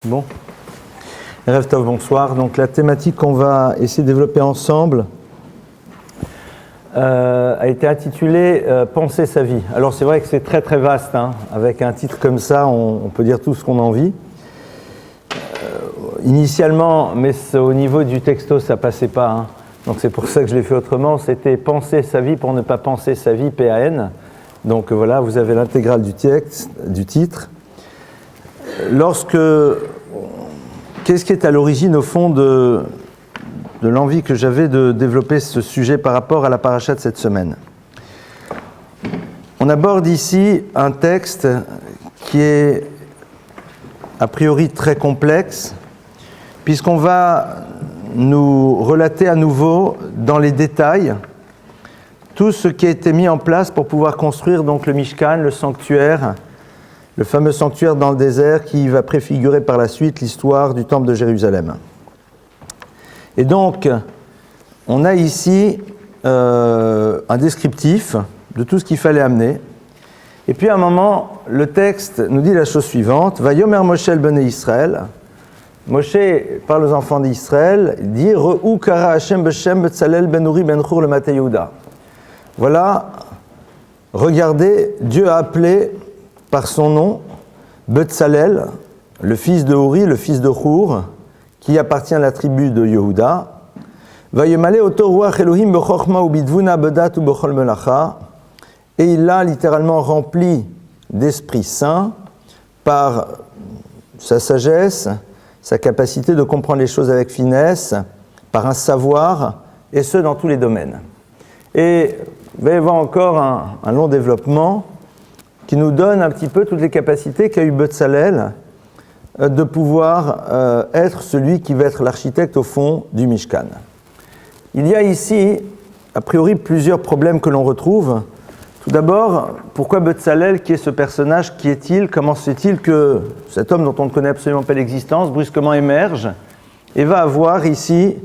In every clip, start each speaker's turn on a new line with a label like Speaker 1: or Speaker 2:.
Speaker 1: Bon, Erev Tov, bonsoir. Donc la thématique qu'on va essayer de développer ensemble a été intitulée Penser sa vie. Alors c'est vrai que c'est très très vaste, hein. Avec un titre comme ça, on peut dire tout ce qu'on a envie. Initialement, mais au niveau du texto, ça passait pas, hein. Donc c'est pour ça que je l'ai fait autrement. C'était Penser sa vie pour ne pas penser sa vie, PAN. Donc voilà, vous avez l'intégrale du texte, du titre. Qu'est-ce qui est à l'origine, au fond, de l'envie que j'avais de développer ce sujet par rapport à la paracha de cette semaine? On aborde ici un texte qui est a priori très complexe, puisqu'on va nous relater à nouveau dans les détails tout ce qui a été mis en place pour pouvoir construire donc le Mishkan, le sanctuaire, le fameux sanctuaire dans le désert qui va préfigurer par la suite l'histoire du temple de Jérusalem. Et donc, on a ici un descriptif de tout ce qu'il fallait amener. Et puis à un moment, le texte nous dit la chose suivante: Vayomer Moshe el Bnei Israël. Moshe parle aux enfants d'Israël, dit Re'u kara Hashem b'shem Betzalel ben Uri ben Hur le Matei Yehuda. Voilà, regardez, Dieu a appelé par son nom Betzalel, le fils de Uri, le fils de Hur, qui appartient à la tribu de Yehuda. Vayemale oto ruach Elohim bechorma ubidvuna bedat u bechol melacha. Et il l'a littéralement rempli d'Esprit Saint par sa sagesse, sa capacité de comprendre les choses avec finesse, par un savoir, et ce dans tous les domaines. Et il va y avoir encore un long développement qui nous donne un petit peu toutes les capacités qu'a eu Betzalel de pouvoir être celui qui va être l'architecte au fond du Mishkan. Il y a ici, a priori, plusieurs problèmes que l'on retrouve. Tout d'abord, pourquoi Betzalel, qui est ce personnage, qui est-il? Comment se fait-il que cet homme dont on ne connaît absolument pas l'existence, brusquement émerge et va avoir ici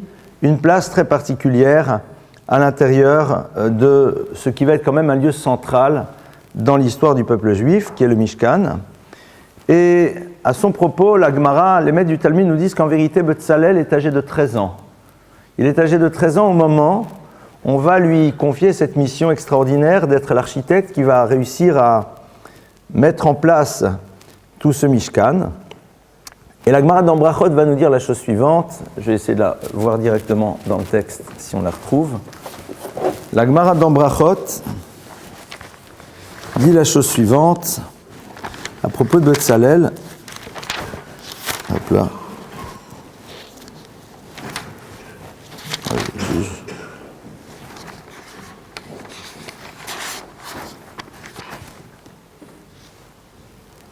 Speaker 1: une place très particulière à l'intérieur de ce qui va être quand même un lieu central dans l'histoire du peuple juif, qui est le Mishkan. Et à son propos, la Gemara, les maîtres du Talmud nous disent qu'en vérité, Betzalel est âgé de 13 ans. Il est âgé de 13 ans au moment où on va lui confier cette mission extraordinaire d'être l'architecte qui va réussir à mettre en place tout ce Mishkan. Et la Gemara dans Brachot va nous dire la chose suivante. Je vais essayer de la voir directement dans le texte, si on la retrouve. La Gemara dans Brachot dit la chose suivante à propos de Betzalel. Hop là.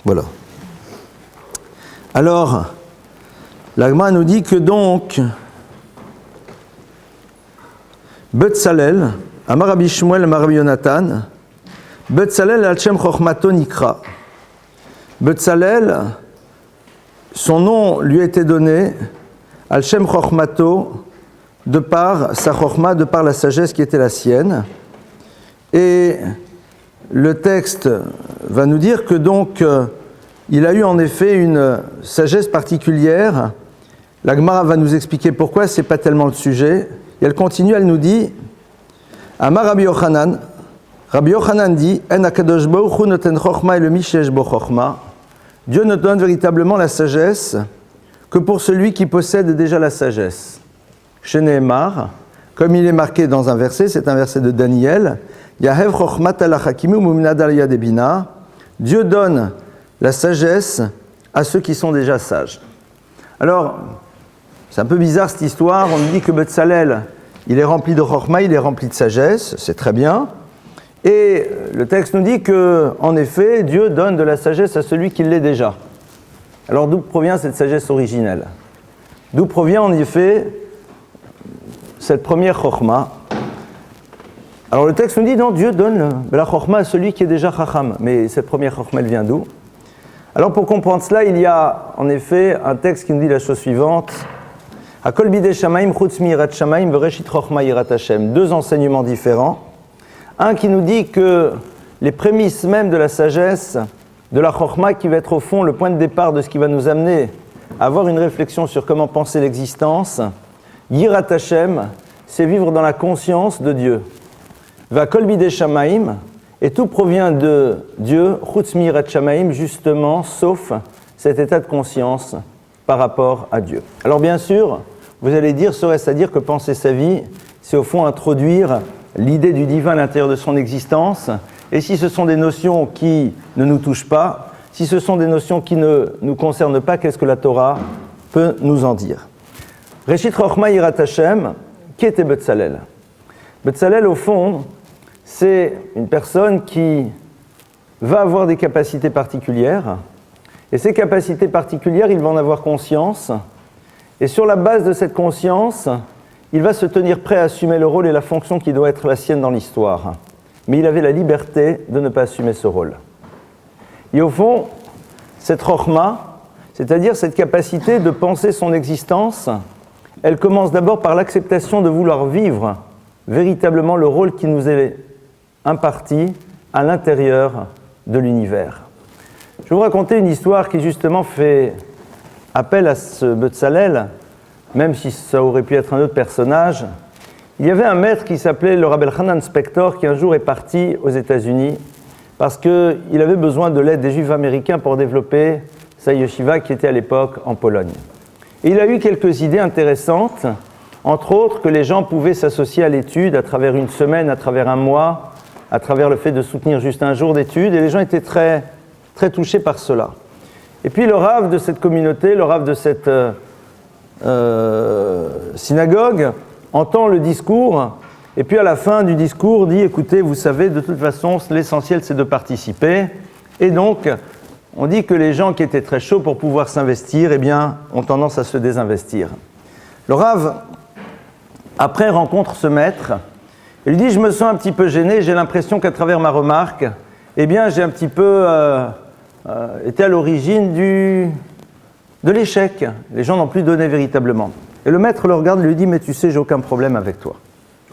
Speaker 1: Voilà. Alors, la Gemara nous dit que donc Betzalel, Amar Rabbi Shmuel, Amar Rabbi Yonatan, Betzalel al Shem Chochmato Nikra. Betzalel, son nom lui a été donné al Shem Chochmato, de par sa Chochma, de par la sagesse qui était la sienne. Et le texte va nous dire que donc il a eu en effet une sagesse particulière. La Gemara va nous expliquer pourquoi, c'est pas tellement le sujet. Et elle continue, elle nous dit Amar Rabbi Yochanan. Rabbi Yochanan dit En hakadosh baruch hu noten chochma el mi sheyesh bo chochma. Dieu ne donne véritablement la sagesse que pour celui qui possède déjà la sagesse. Chez Nehemar, comme il est marqué dans un verset, c'est un verset de Daniel, Yahev chochmat al hakimu muminad al yadebina. Dieu donne la sagesse à ceux qui sont déjà sages. Alors, c'est un peu bizarre cette histoire. On nous dit que Betzalel, il est rempli de chochma, il est rempli de sagesse, c'est très bien. Et le texte nous dit que, en effet, Dieu donne de la sagesse à celui qui l'est déjà. Alors d'où provient cette sagesse originelle? D'où provient en effet cette première chochma? Alors le texte nous dit non, Dieu donne la chochma à celui qui est déjà chacham. Mais cette première chochma, elle vient d'où? Alors pour comprendre cela, il y a en effet un texte qui nous dit la chose suivante. Hakol bidei shamaim chutz mi yirat shamaim vereshit chochma yirat Hashem. Deux enseignements différents. Un qui nous dit que les prémices même de la sagesse, de la chochma qui va être au fond le point de départ de ce qui va nous amener à avoir une réflexion sur comment penser l'existence, Yirat Hashem, c'est vivre dans la conscience de Dieu. Va kol bidei shamaim, et tout provient de Dieu, chutz mi yirat shamaim, justement, sauf cet état de conscience par rapport à Dieu. Alors bien sûr, vous allez dire, serait-ce à dire que penser sa vie, c'est au fond introduire l'idée du divin à l'intérieur de son existence, et si ce sont des notions qui ne nous touchent pas, si ce sont des notions qui ne nous concernent pas, qu'est-ce que la Torah peut nous en dire? Reshit Chochma Yirat Hashem, qui était Betzalel? Betzalel, au fond, c'est une personne qui va avoir des capacités particulières, et ces capacités particulières, il va en avoir conscience, et sur la base de cette conscience, il va se tenir prêt à assumer le rôle et la fonction qui doit être la sienne dans l'histoire. Mais il avait la liberté de ne pas assumer ce rôle. Et au fond, cette chokhma, c'est-à-dire cette capacité de penser son existence, elle commence d'abord par l'acceptation de vouloir vivre véritablement le rôle qui nous est imparti à l'intérieur de l'univers. Je vais vous raconter une histoire qui justement fait appel à ce Betzalel, même si ça aurait pu être un autre personnage. Il y avait un maître qui s'appelait le Rabbi Elchanan Spector, qui un jour est parti aux États-Unis parce qu'il avait besoin de l'aide des Juifs américains pour développer sa yeshiva qui était à l'époque en Pologne. Et il a eu quelques idées intéressantes, entre autres que les gens pouvaient s'associer à l'étude à travers une semaine, à travers un mois, à travers le fait de soutenir juste un jour d'études, et les gens étaient très, très touchés par cela. Et puis le rav de cette communauté, le rav de cette synagogue, entend le discours, et puis à la fin du discours dit « Écoutez, vous savez, de toute façon, l'essentiel c'est de participer ». Et donc, on dit que les gens qui étaient très chauds pour pouvoir s'investir, eh bien, ont tendance à se désinvestir. Le Rav, après, rencontre ce maître, et lui dit « Je me sens un petit peu gêné, j'ai l'impression qu'à travers ma remarque, eh bien, j'ai un petit peu été à l'origine de l'échec. Les gens n'ont plus donné véritablement. » Et le maître le regarde et lui dit « Mais tu sais, j'ai aucun problème avec toi.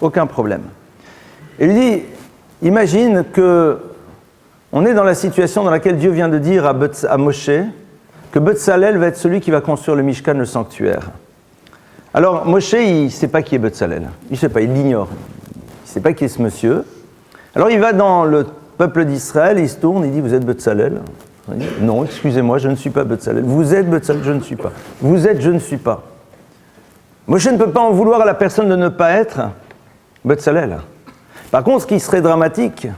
Speaker 1: Aucun problème. » Et lui dit « Imagine que on est dans la situation dans laquelle Dieu vient de dire à Moshe que Betzalel va être celui qui va construire le Mishkan, le sanctuaire. Alors Moshe, il ne sait pas qui est Betzalel. Il ne sait pas, il l'ignore. Il ne sait pas qui est ce monsieur. Alors il va dans le peuple d'Israël, il se tourne, il dit « Vous êtes Betzalel ?» Il dit, « Non, excusez-moi, je ne suis pas Betzalel. Vous êtes Betzalel, je ne suis pas. Vous êtes, je ne suis pas. » Moshe ne peut pas en vouloir à la personne de ne pas être Betzalel. Par contre, ce qui serait dramatique,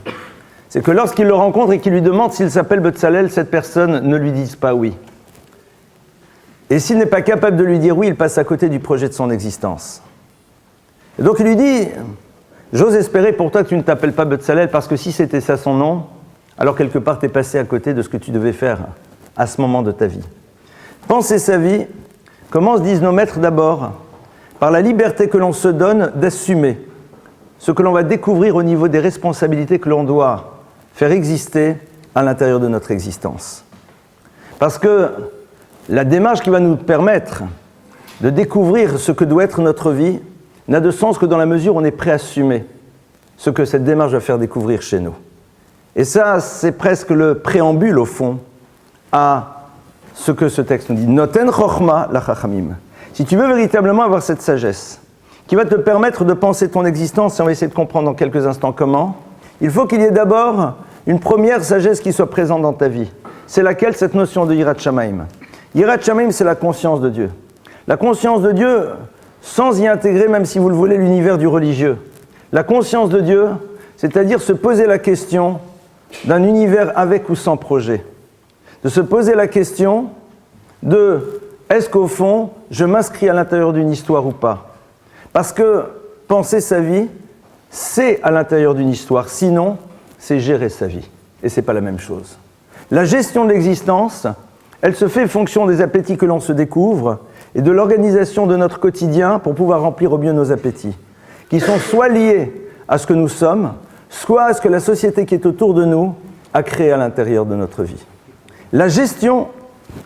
Speaker 1: c'est que lorsqu'il le rencontre et qu'il lui demande s'il s'appelle Betzalel, cette personne ne lui dise pas oui. Et s'il n'est pas capable de lui dire oui, il passe à côté du projet de son existence. Et donc il lui dit « J'ose espérer pour toi que tu ne t'appelles pas Betzalel, parce que si c'était ça son nom, alors quelque part tu es passé à côté de ce que tu devais faire à ce moment de ta vie. » Penser sa vie, comment se disent nos maîtres d'abord? Par la liberté que l'on se donne d'assumer ce que l'on va découvrir au niveau des responsabilités que l'on doit faire exister à l'intérieur de notre existence. Parce que la démarche qui va nous permettre de découvrir ce que doit être notre vie n'a de sens que dans la mesure où on est prêt à assumer ce que cette démarche va faire découvrir chez nous. Et ça, c'est presque le préambule, au fond, à ce que ce texte nous dit. Noten chokhma la chachamim. Si tu veux véritablement avoir cette sagesse qui va te permettre de penser ton existence, et on va essayer de comprendre dans quelques instants comment, il faut qu'il y ait d'abord une première sagesse qui soit présente dans ta vie. C'est laquelle? Cette notion de Yirat Shamaim. Yirat Shamaim, c'est la conscience de Dieu. La conscience de Dieu, sans y intégrer, même si vous le voulez, l'univers du religieux. La conscience de Dieu, c'est-à-dire se poser la question d'un univers avec ou sans projet. De se poser la question de est-ce qu'au fond, je m'inscris à l'intérieur d'une histoire ou pas? Parce que penser sa vie, c'est à l'intérieur d'une histoire. Sinon, c'est gérer sa vie. Et ce n'est pas la même chose. La gestion de l'existence, elle se fait en fonction des appétits que l'on se découvre et de l'organisation de notre quotidien pour pouvoir remplir au mieux nos appétits, qui sont soit liés à ce que nous sommes, soit à ce que la société qui est autour de nous a créé à l'intérieur de notre vie. La gestion,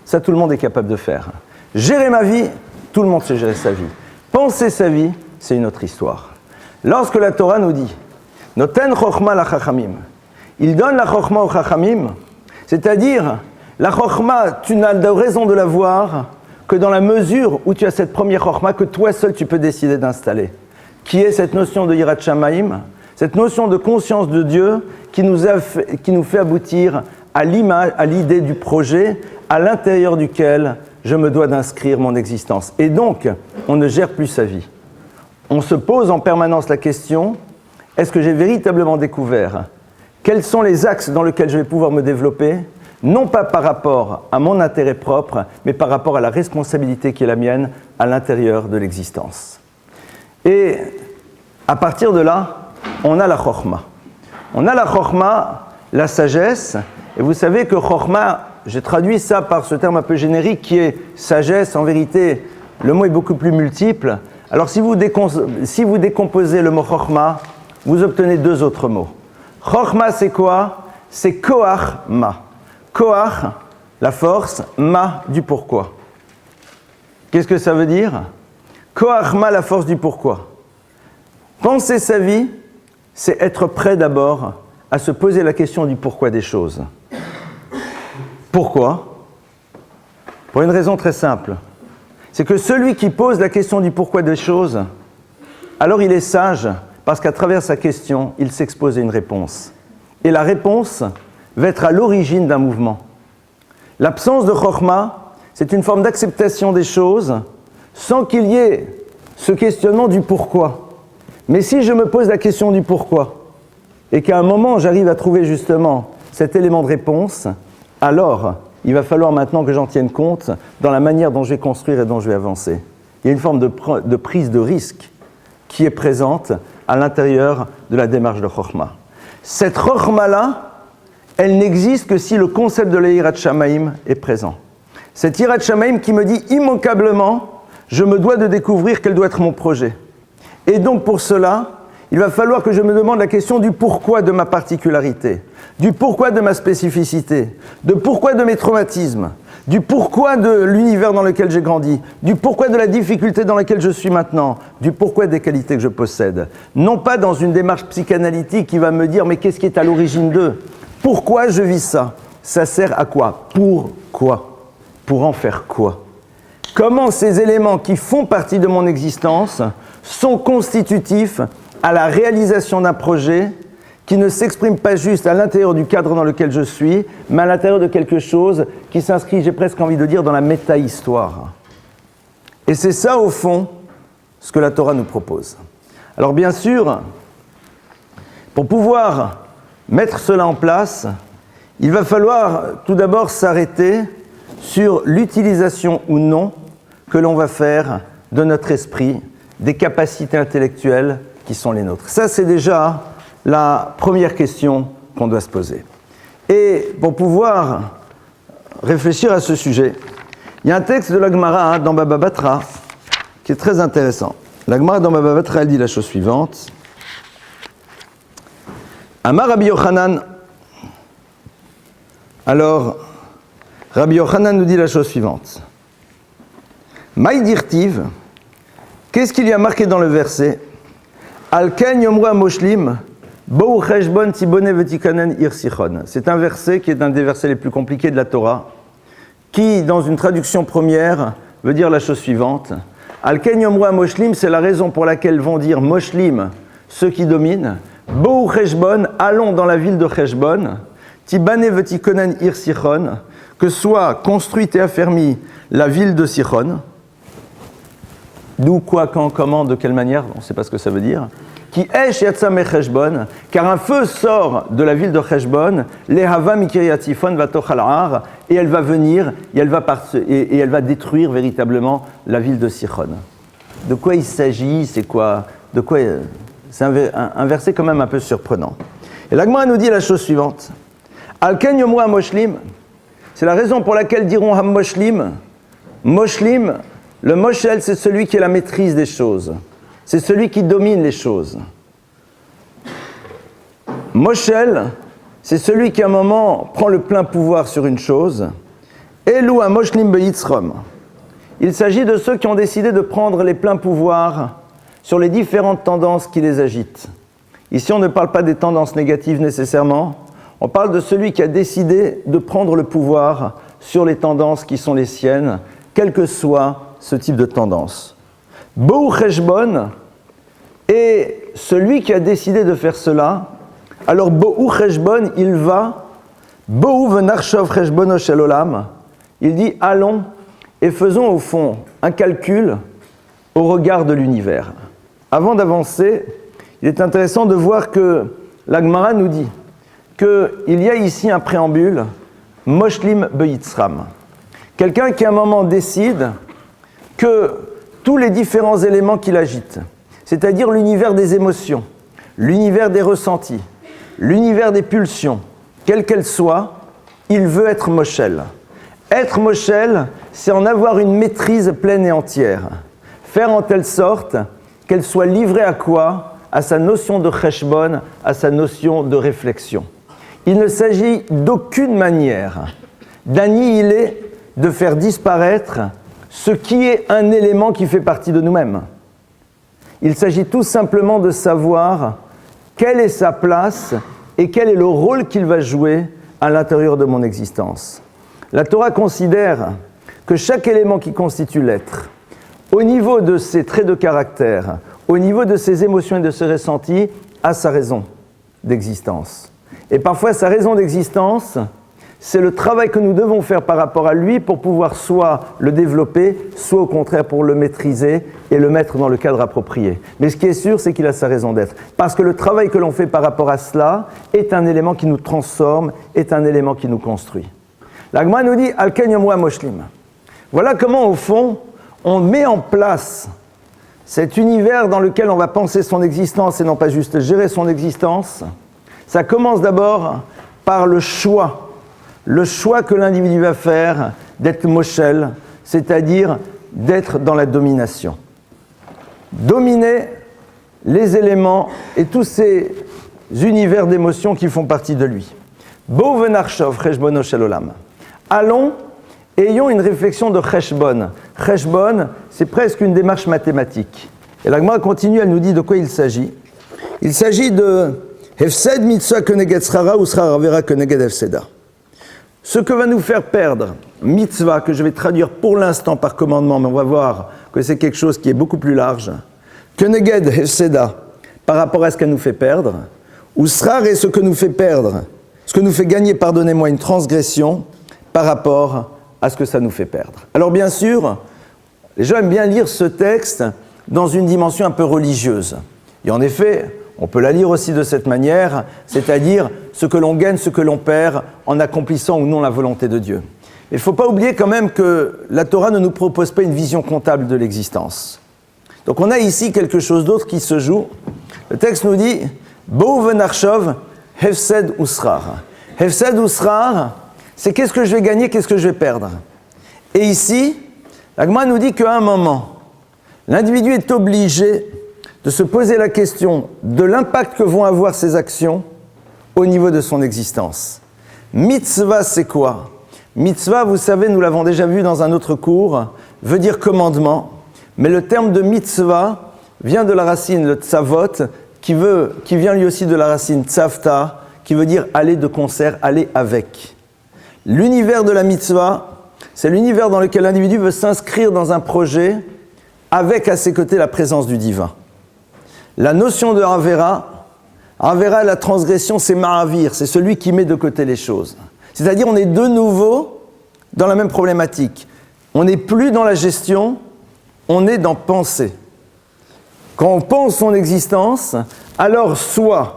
Speaker 1: ça tout le monde est capable de faire. Gérer ma vie, tout le monde sait gérer sa vie. Penser sa vie, c'est une autre histoire. Lorsque la Torah nous dit « Noten chokhma la chachamim », il donne la chokhma aux chachamim, c'est-à-dire la chokhma, tu n'as de raison de la voir que dans la mesure où tu as cette première chokhma que toi seul tu peux décider d'installer, qui est cette notion de Yirat Shamayim, cette notion de conscience de Dieu qui nous fait aboutir à l'image, à l'idée du projet à l'intérieur duquel je me dois d'inscrire mon existence. Et donc, on ne gère plus sa vie. On se pose en permanence la question, est-ce que j'ai véritablement découvert quels sont les axes dans lesquels je vais pouvoir me développer, non pas par rapport à mon intérêt propre, mais par rapport à la responsabilité qui est la mienne à l'intérieur de l'existence. Et à partir de là, on a la chokhma. On a la chokhma, la sagesse, et vous savez que chokhma, j'ai traduit ça par ce terme un peu générique qui est sagesse. En vérité, le mot est beaucoup plus multiple. Alors si vous décomposez le mot chokhma, vous obtenez deux autres mots. Chokhma, c'est quoi? C'est koach ma. Koach, la force, ma, du pourquoi. Qu'est-ce que ça veut dire? Koach ma, la force du pourquoi. Penser sa vie, c'est être prêt d'abord à se poser la question du pourquoi des choses. Pourquoi? Pour une raison très simple. C'est que celui qui pose la question du pourquoi des choses, alors il est sage, parce qu'à travers sa question, il s'expose à une réponse. Et la réponse va être à l'origine d'un mouvement. L'absence de chokhma, c'est une forme d'acceptation des choses sans qu'il y ait ce questionnement du pourquoi. Mais si je me pose la question du pourquoi, et qu'à un moment j'arrive à trouver justement cet élément de réponse, alors il va falloir maintenant que j'en tienne compte dans la manière dont je vais construire et dont je vais avancer. Il y a une forme de prise de risque qui est présente à l'intérieur de la démarche de chokhma. Cette chokhma-là, elle n'existe que si le concept de la Yirat Shamayim est présent. Cette Yirat Shamayim qui me dit immanquablement, je me dois de découvrir quel doit être mon projet. Et donc pour cela, il va falloir que je me demande la question du pourquoi de ma particularité, du pourquoi de ma spécificité, du pourquoi de mes traumatismes, du pourquoi de l'univers dans lequel j'ai grandi, du pourquoi de la difficulté dans laquelle je suis maintenant, du pourquoi des qualités que je possède. Non pas dans une démarche psychanalytique qui va me dire mais qu'est-ce qui est à l'origine d'eux? Pourquoi je vis ça? Ça sert à quoi? Pourquoi? Pour en faire quoi? Comment ces éléments qui font partie de mon existence sont constitutifs à la réalisation d'un projet qui ne s'exprime pas juste à l'intérieur du cadre dans lequel je suis, mais à l'intérieur de quelque chose qui s'inscrit, j'ai presque envie de dire, dans la méta-histoire. Et c'est ça, au fond, ce que la Torah nous propose. Alors bien sûr, pour pouvoir mettre cela en place, il va falloir tout d'abord s'arrêter sur l'utilisation ou non que l'on va faire de notre esprit, des capacités intellectuelles qui sont les nôtres. Ça, c'est déjà la première question qu'on doit se poser. Et pour pouvoir réfléchir à ce sujet, il y a un texte de la Gemara dans Baba Batra qui est très intéressant. La Gemara dans Baba Batra, elle dit la chose suivante. Amar Rabbi Yochanan. Alors, Rabbi Yochanan nous dit la chose suivante. Maïdirtiv, qu'est-ce qu'il y a marqué dans le verset? Alken yomru amoshlim, bou cheshbon tibone vetikanen irsichon. C'est un verset qui est un des versets les plus compliqués de la Torah, qui, dans une traduction première, veut dire la chose suivante. Alken yomru amoshlim, c'est la raison pour laquelle vont dire moshlim, ceux qui dominent. Bou cheshbon, allons dans la ville de Cheshbon, tibane vetikanen irsichon, que soit construite et affermie la ville de Sichon. D'où, quoi, quand, comment, de quelle manière, on ne sait pas ce que ça veut dire. Qui esh yatsa me Cheshbon, car un feu sort de la ville de Cheshbon, lehava mikiriat Sifon vatochal har, et elle va venir, et elle va détruire véritablement la ville de Sichon. De quoi il s'agit? C'est quoi? De quoi? C'est un verset quand même un peu surprenant. Et la Gemara nous dit la chose suivante. Alken yomru hamoshlim, c'est la raison pour laquelle diront hamoshlim, moshlim. Le moshel, c'est celui qui a la maîtrise des choses. C'est celui qui domine les choses. Moshel, c'est celui qui à un moment prend le plein pouvoir sur une chose. Elou hamoshlim beyitzrom. Il s'agit de ceux qui ont décidé de prendre les pleins pouvoirs sur les différentes tendances qui les agitent. Ici, on ne parle pas des tendances négatives nécessairement. On parle de celui qui a décidé de prendre le pouvoir sur les tendances qui sont les siennes, quel que soit ce type de tendance. Bohu Cheshbon est celui qui a décidé de faire cela. Alors Bohu Cheshbon, il va, Bohu Venarshov Cheshbono Shel Olam, il dit allons et faisons au fond un calcul au regard de l'univers. Avant d'avancer, il est intéressant de voir que la Gemara nous dit qu'il y a ici un préambule, Moshlim Beyitzram. Quelqu'un qui à un moment décide que tous les différents éléments qui l'agitent, c'est-à-dire l'univers des émotions, l'univers des ressentis, l'univers des pulsions, quelles qu'elles soient, il veut être Moshel. Être Moshel, c'est en avoir une maîtrise pleine et entière. Faire en telle sorte qu'elle soit livrée à quoi ? À sa notion de cheshbon, à sa notion de réflexion. Il ne s'agit d'aucune manière d'annihiler, de faire disparaître ce qui est un élément qui fait partie de nous-mêmes. Il s'agit tout simplement de savoir quelle est sa place et quel est le rôle qu'il va jouer à l'intérieur de mon existence. La Torah considère que chaque élément qui constitue l'être, au niveau de ses traits de caractère, au niveau de ses émotions et de ses ressentis, a sa raison d'existence. Et parfois, sa raison d'existence, c'est le travail que nous devons faire par rapport à lui pour pouvoir soit le développer, soit au contraire pour le maîtriser et le mettre dans le cadre approprié. Mais ce qui est sûr, c'est qu'il a sa raison d'être. Parce que le travail que l'on fait par rapport à cela est un élément qui nous transforme, est un élément qui nous construit. La Gemara nous dit « Al-ken yomwa moshlim ». Voilà comment, au fond, on met en place cet univers dans lequel on va penser son existence et non pas juste gérer son existence. Ça commence d'abord par le choix que l'individu va faire d'être moshel, c'est-à-dire d'être dans la domination. Dominer les éléments et tous ces univers d'émotions qui font partie de lui. Bo venarshov cheshbono shel olam. Allons, ayons une réflexion de cheshbon. Cheshbon, c'est presque une démarche mathématique. Et la Gemara continue, elle nous dit de quoi il s'agit. Il s'agit de hefsed mitzvah keneged schara ou schara avera keneged hefseda. Ce que va nous faire perdre, mitzvah, que je vais traduire pour l'instant par commandement, mais on va voir que c'est quelque chose qui est beaucoup plus large, keneged hefseda, par rapport à ce qu'elle nous fait perdre, ou schar est ce que nous fait perdre, ce que nous fait gagner, pardonnez-moi, une transgression, par rapport à ce que ça nous fait perdre. Alors bien sûr, les gens aiment bien lire ce texte dans une dimension un peu religieuse. Et en effet, on peut la lire aussi de cette manière, c'est-à-dire ce que l'on gagne, ce que l'on perd, en accomplissant ou non la volonté de Dieu. Mais il ne faut pas oublier quand même que la Torah ne nous propose pas une vision comptable de l'existence. Donc on a ici quelque chose d'autre qui se joue. Le texte nous dit « Bo venarshov hefsed usrar ». Hefsed usrar, c'est qu'est-ce que je vais gagner, qu'est-ce que je vais perdre. Et ici, la Gemara nous dit qu'à un moment, l'individu est obligé de se poser la question de l'impact que vont avoir ses actions au niveau de son existence. Mitzvah, c'est quoi ? Mitzvah, vous savez, nous l'avons déjà vu dans un autre cours, veut dire commandement, mais le terme de mitzvah vient de la racine, le tzavot, qui vient lui aussi de la racine tzavta, qui veut dire aller de concert, aller avec. L'univers de la mitzvah, c'est l'univers dans lequel l'individu veut s'inscrire dans un projet avec à ses côtés la présence du divin. La notion de Avera, la transgression, c'est Ma'avir, c'est celui qui met de côté les choses. C'est-à-dire, on est de nouveau dans la même problématique. On n'est plus dans la gestion, on est dans penser. Quand on pense son existence, alors soit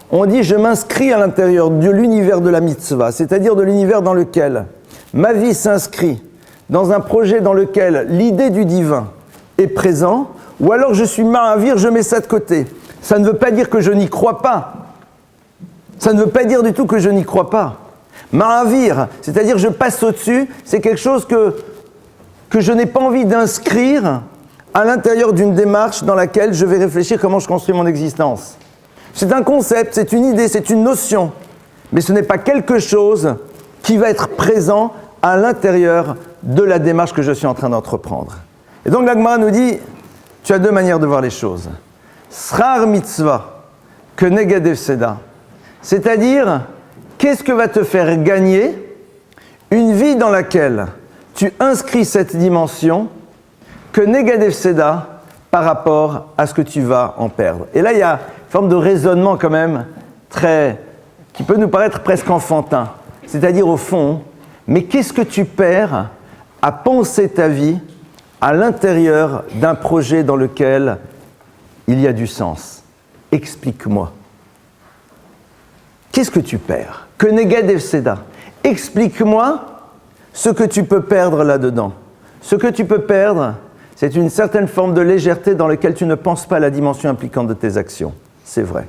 Speaker 1: on dit « je m'inscris à l'intérieur de l'univers de la mitzvah », c'est-à-dire de l'univers dans lequel ma vie s'inscrit dans un projet dans lequel l'idée du divin est présent, ou alors je suis ma'avir, je mets ça de côté. Ça ne veut pas dire que je n'y crois pas. Ça ne veut pas dire du tout que je n'y crois pas. Ma'avir, c'est-à-dire je passe au-dessus, c'est quelque chose que je n'ai pas envie d'inscrire à l'intérieur d'une démarche dans laquelle je vais réfléchir comment je construis mon existence. C'est un concept, c'est une idée, c'est une notion, mais ce n'est pas quelque chose qui va être présent à l'intérieur de la démarche que je suis en train d'entreprendre. Et donc la Gemara nous dit, tu as deux manières de voir les choses. Srar mitzvah, que neged hefseda. C'est-à-dire, qu'est-ce que va te faire gagner une vie dans laquelle tu inscris cette dimension que Negad Hefseda par rapport à ce que tu vas en perdre. Et là, il y a une forme de raisonnement quand même qui peut nous paraître presque enfantin. C'est-à-dire au fond, mais qu'est-ce que tu perds à penser ta vie à l'intérieur d'un projet dans lequel il y a du sens? Explique-moi. Qu'est-ce que tu perds? Que Negad Hefseda. Explique-moi ce que tu peux perdre là-dedans. Ce que tu peux perdre, c'est une certaine forme de légèreté dans laquelle tu ne penses pas à la dimension impliquante de tes actions. C'est vrai.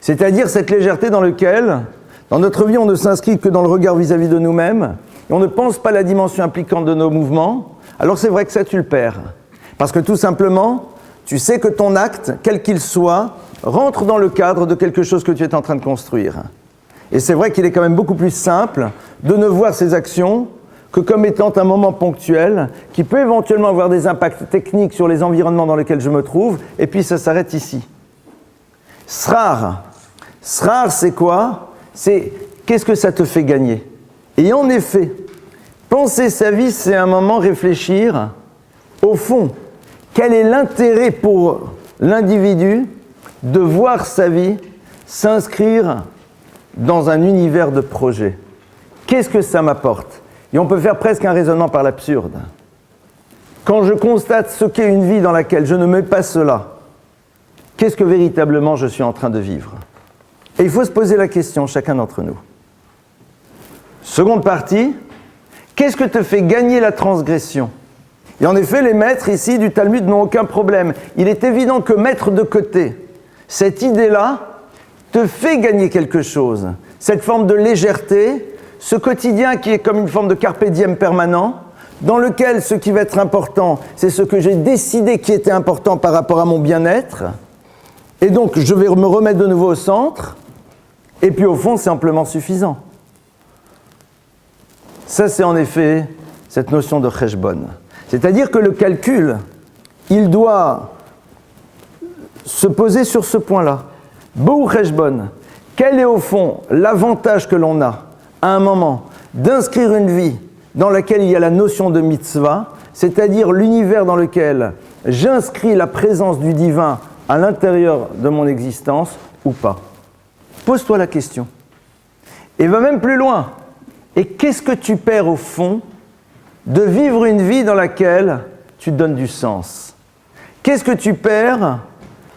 Speaker 1: C'est-à-dire cette légèreté dans laquelle, dans notre vie, on ne s'inscrit que dans le regard vis-à-vis de nous-mêmes, et on ne pense pas à la dimension impliquante de nos mouvements, alors c'est vrai que ça, tu le perds. Parce que tout simplement, tu sais que ton acte, quel qu'il soit, rentre dans le cadre de quelque chose que tu es en train de construire. Et c'est vrai qu'il est quand même beaucoup plus simple de ne voir ces actions que comme étant un moment ponctuel qui peut éventuellement avoir des impacts techniques sur les environnements dans lesquels je me trouve, et puis ça s'arrête ici. Srar, c'est quoi? C'est qu'est-ce que ça te fait gagner? Et en effet, penser sa vie, c'est un moment réfléchir au fond. Quel est l'intérêt pour l'individu de voir sa vie s'inscrire dans un univers de projet? Qu'est-ce que ça m'apporte? Et on peut faire presque un raisonnement par l'absurde. Quand je constate ce qu'est une vie dans laquelle je ne mets pas cela, qu'est-ce que véritablement je suis en train de vivre? Et il faut se poser la question, chacun d'entre nous. Seconde partie, qu'est-ce que te fait gagner la transgression? Et en effet, les maîtres ici du Talmud n'ont aucun problème. Il est évident que mettre de côté cette idée-là te fait gagner quelque chose. Cette forme de légèreté, ce quotidien qui est comme une forme de carpe diem permanent, dans lequel ce qui va être important, c'est ce que j'ai décidé qui était important par rapport à mon bien-être. Et donc, je vais me remettre de nouveau au centre. Et puis, au fond, c'est amplement suffisant. Ça, c'est en effet cette notion de cheshbon. C'est-à-dire que le calcul, il doit se poser sur ce point-là. Bou cheshbon. Quel est au fond l'avantage que l'on a, à un moment, d'inscrire une vie dans laquelle il y a la notion de mitzvah, c'est-à-dire l'univers dans lequel j'inscris la présence du divin à l'intérieur de mon existence ou pas? Pose-toi la question. Et va même plus loin. Et qu'est-ce que tu perds au fond de vivre une vie dans laquelle tu donnes du sens? Qu'est-ce que tu perds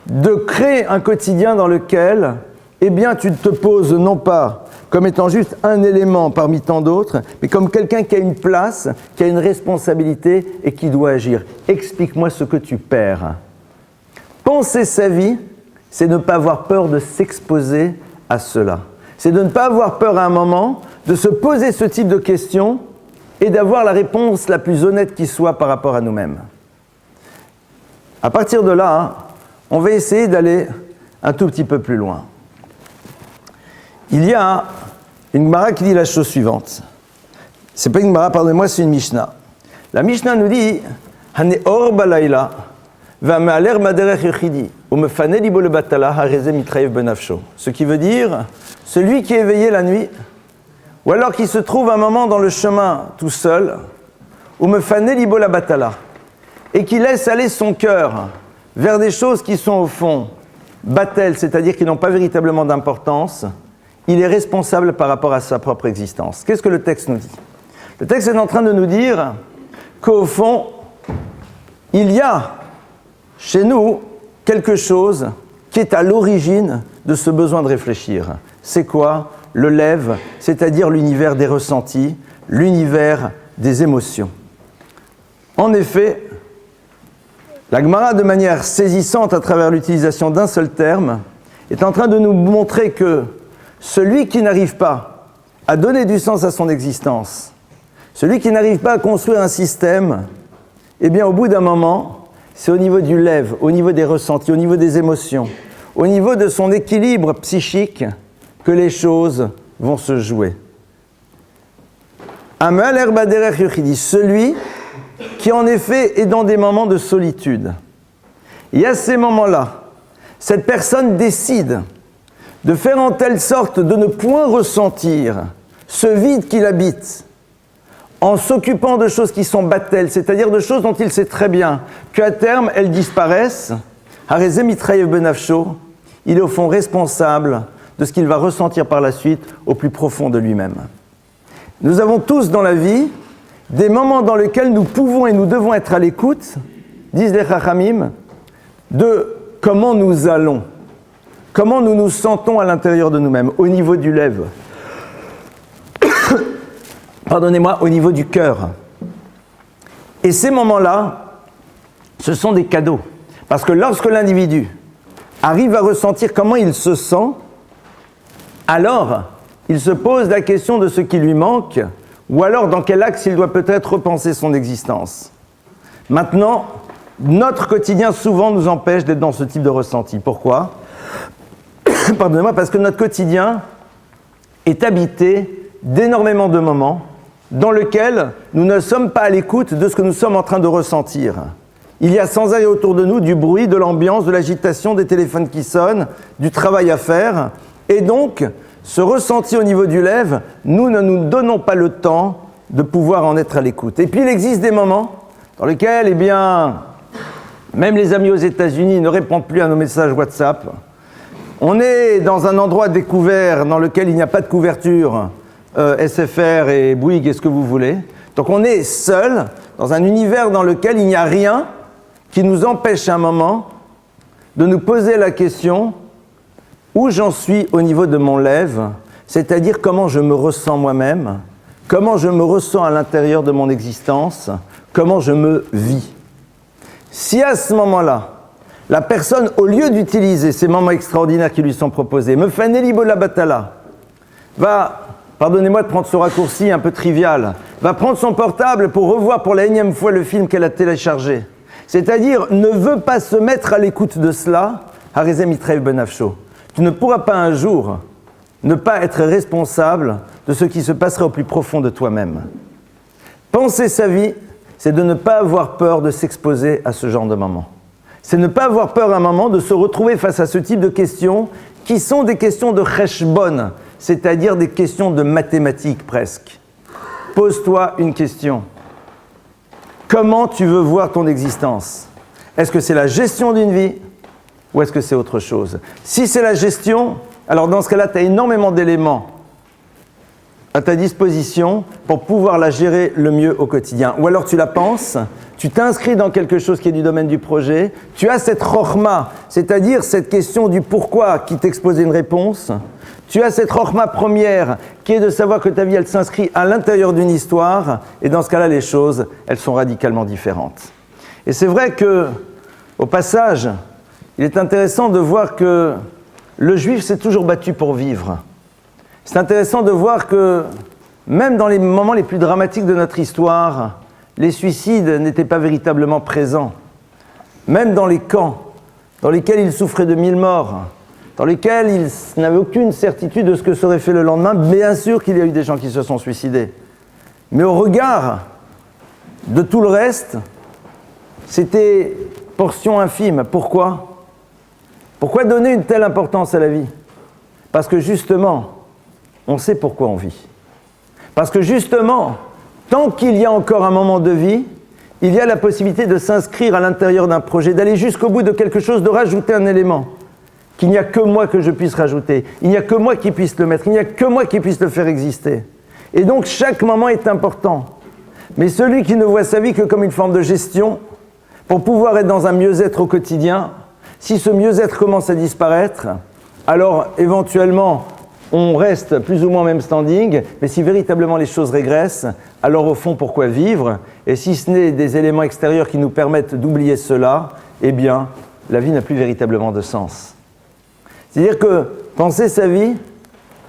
Speaker 1: de créer un quotidien dans lequel, eh bien, tu te poses non pas comme étant juste un élément parmi tant d'autres, mais comme quelqu'un qui a une place, qui a une responsabilité et qui doit agir. Explique-moi ce que tu perds. Penser sa vie, c'est ne pas avoir peur de s'exposer à cela. C'est de ne pas avoir peur à un moment de se poser ce type de questions et d'avoir la réponse la plus honnête qui soit par rapport à nous-mêmes. À partir de là, on va essayer d'aller un tout petit peu plus loin. Il y a une Gemara qui dit la chose suivante. C'est pas une Gemara, pardonnez-moi, c'est une Mishnah. La Mishnah nous dit Haneor balayla va'me'aler maderech yechidi u'mefane libo lebatala hareze mitrayev benafsho. Ce qui veut dire celui qui est éveillé la nuit, ou alors qui se trouve un moment dans le chemin tout seul, u'mefane libo lebatala, et qui laisse aller son cœur vers des choses qui sont au fond batel, c'est-à-dire qui n'ont pas véritablement d'importance, il est responsable par rapport à sa propre existence. Qu'est-ce que le texte nous dit? Le texte est en train de nous dire qu'au fond, il y a chez nous quelque chose qui est à l'origine de ce besoin de réfléchir. C'est quoi? Le lève, c'est-à-dire l'univers des ressentis, l'univers des émotions. En effet, la Gemara, de manière saisissante à travers l'utilisation d'un seul terme, est en train de nous montrer que celui qui n'arrive pas à donner du sens à son existence, celui qui n'arrive pas à construire un système, eh bien au bout d'un moment, c'est au niveau du lève, au niveau des ressentis, au niveau des émotions, au niveau de son équilibre psychique que les choses vont se jouer. Amal baderech yuchidi, celui qui en effet est dans des moments de solitude. Et à ces moments-là, cette personne décide de faire en telle sorte de ne point ressentir ce vide qu'il habite, en s'occupant de choses qui sont battelles, c'est-à-dire de choses dont il sait très bien qu'à terme, elles disparaissent, Harezé Mitraïev Benafsho, il est au fond responsable de ce qu'il va ressentir par la suite au plus profond de lui-même. Nous avons tous dans la vie des moments dans lesquels nous pouvons et nous devons être à l'écoute, disent les Chachamim, de comment nous allons, comment nous nous sentons à l'intérieur de nous-mêmes, au niveau du lèvre. Pardonnez-moi, au niveau du cœur. Et ces moments-là, ce sont des cadeaux. Parce que lorsque l'individu arrive à ressentir comment il se sent, alors il se pose la question de ce qui lui manque, ou alors dans quel axe il doit peut-être repenser son existence. Maintenant, notre quotidien souvent nous empêche d'être dans ce type de ressenti. Pourquoi ? Pardonnez-moi, parce que notre quotidien est habité d'énormément de moments dans lesquels nous ne sommes pas à l'écoute de ce que nous sommes en train de ressentir. Il y a sans arrêt autour de nous du bruit, de l'ambiance, de l'agitation, des téléphones qui sonnent, du travail à faire. Et donc, ce ressenti au niveau du lèvre, nous ne nous donnons pas le temps de pouvoir en être à l'écoute. Et puis, il existe des moments dans lesquels, eh bien, même les amis aux États-Unis ne répondent plus à nos messages WhatsApp. On est dans un endroit découvert dans lequel il n'y a pas de couverture, SFR et Bouygues et ce que vous voulez. Donc on est seul dans un univers dans lequel il n'y a rien qui nous empêche à un moment de nous poser la question où j'en suis au niveau de mon lèvre, c'est-à-dire comment je me ressens moi-même, comment je me ressens à l'intérieur de mon existence, comment je me vis. Si à ce moment-là, la personne, au lieu d'utiliser ces moments extraordinaires qui lui sont proposés, me fait Nelibola Batala, va, pardonnez-moi de prendre ce raccourci un peu trivial, va prendre son portable pour revoir pour la énième fois le film qu'elle a téléchargé. C'est-à-dire, ne veut pas se mettre à l'écoute de cela, Harezé Mitraïev Benafsho. Tu ne pourras pas un jour ne pas être responsable de ce qui se passerait au plus profond de toi-même. Penser sa vie, c'est de ne pas avoir peur de s'exposer à ce genre de moments. C'est ne pas avoir peur à un moment de se retrouver face à ce type de questions qui sont des questions de cheshbon, c'est-à-dire des questions de mathématiques presque. Pose-toi une question. Comment tu veux voir ton existence ? Est-ce que c'est la gestion d'une vie ou est-ce que c'est autre chose ? Si c'est la gestion, alors dans ce cas-là, tu as énormément d'éléments à ta disposition pour pouvoir la gérer le mieux au quotidien. Ou alors tu la penses, tu t'inscris dans quelque chose qui est du domaine du projet, tu as cette chokhma, c'est-à-dire cette question du pourquoi qui t'expose une réponse, tu as cette chokhma première qui est de savoir que ta vie, elle s'inscrit à l'intérieur d'une histoire, et dans ce cas-là, les choses, elles sont radicalement différentes. Et c'est vrai que, au passage, il est intéressant de voir que le juif s'est toujours battu pour vivre. C'est intéressant de voir que, même dans les moments les plus dramatiques de notre histoire, les suicides n'étaient pas véritablement présents. Même dans les camps, dans lesquels ils souffraient de 1000 morts, dans lesquels ils n'avaient aucune certitude de ce que serait fait le lendemain, bien sûr qu'il y a eu des gens qui se sont suicidés. Mais au regard de tout le reste, c'était portion infime. Pourquoi ? Pourquoi donner une telle importance à la vie ? Parce que justement, on sait pourquoi on vit. Parce que justement, tant qu'il y a encore un moment de vie, il y a la possibilité de s'inscrire à l'intérieur d'un projet, d'aller jusqu'au bout de quelque chose, de rajouter un élément, qu'il n'y a que moi que je puisse rajouter, il n'y a que moi qui puisse le mettre, il n'y a que moi qui puisse le faire exister. Et donc chaque moment est important. Mais celui qui ne voit sa vie que comme une forme de gestion, pour pouvoir être dans un mieux-être au quotidien, si ce mieux-être commence à disparaître, alors éventuellement on reste plus ou moins au même standing, mais si véritablement les choses régressent, alors au fond, pourquoi vivre ? Et si ce n'est des éléments extérieurs qui nous permettent d'oublier cela, eh bien, la vie n'a plus véritablement de sens. C'est-à-dire que penser sa vie,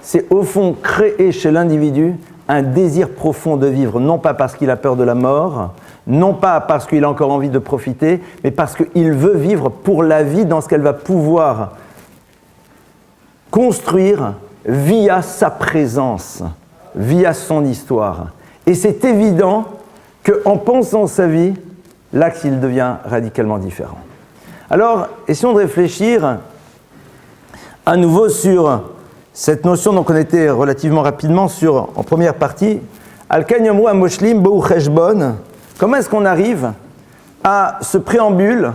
Speaker 1: c'est au fond créer chez l'individu un désir profond de vivre, non pas parce qu'il a peur de la mort, non pas parce qu'il a encore envie de profiter, mais parce qu'il veut vivre pour la vie dans ce qu'elle va pouvoir construire via sa présence, via son histoire. Et c'est évident qu'en pensant sa vie, l'axe il devient radicalement différent. Alors, essayons de réfléchir à nouveau sur cette notion, donc on était relativement rapidement sur, en première partie, Al-Ken Yomru HaMoshlim Bou Cheshbon. Comment est-ce qu'on arrive à ce préambule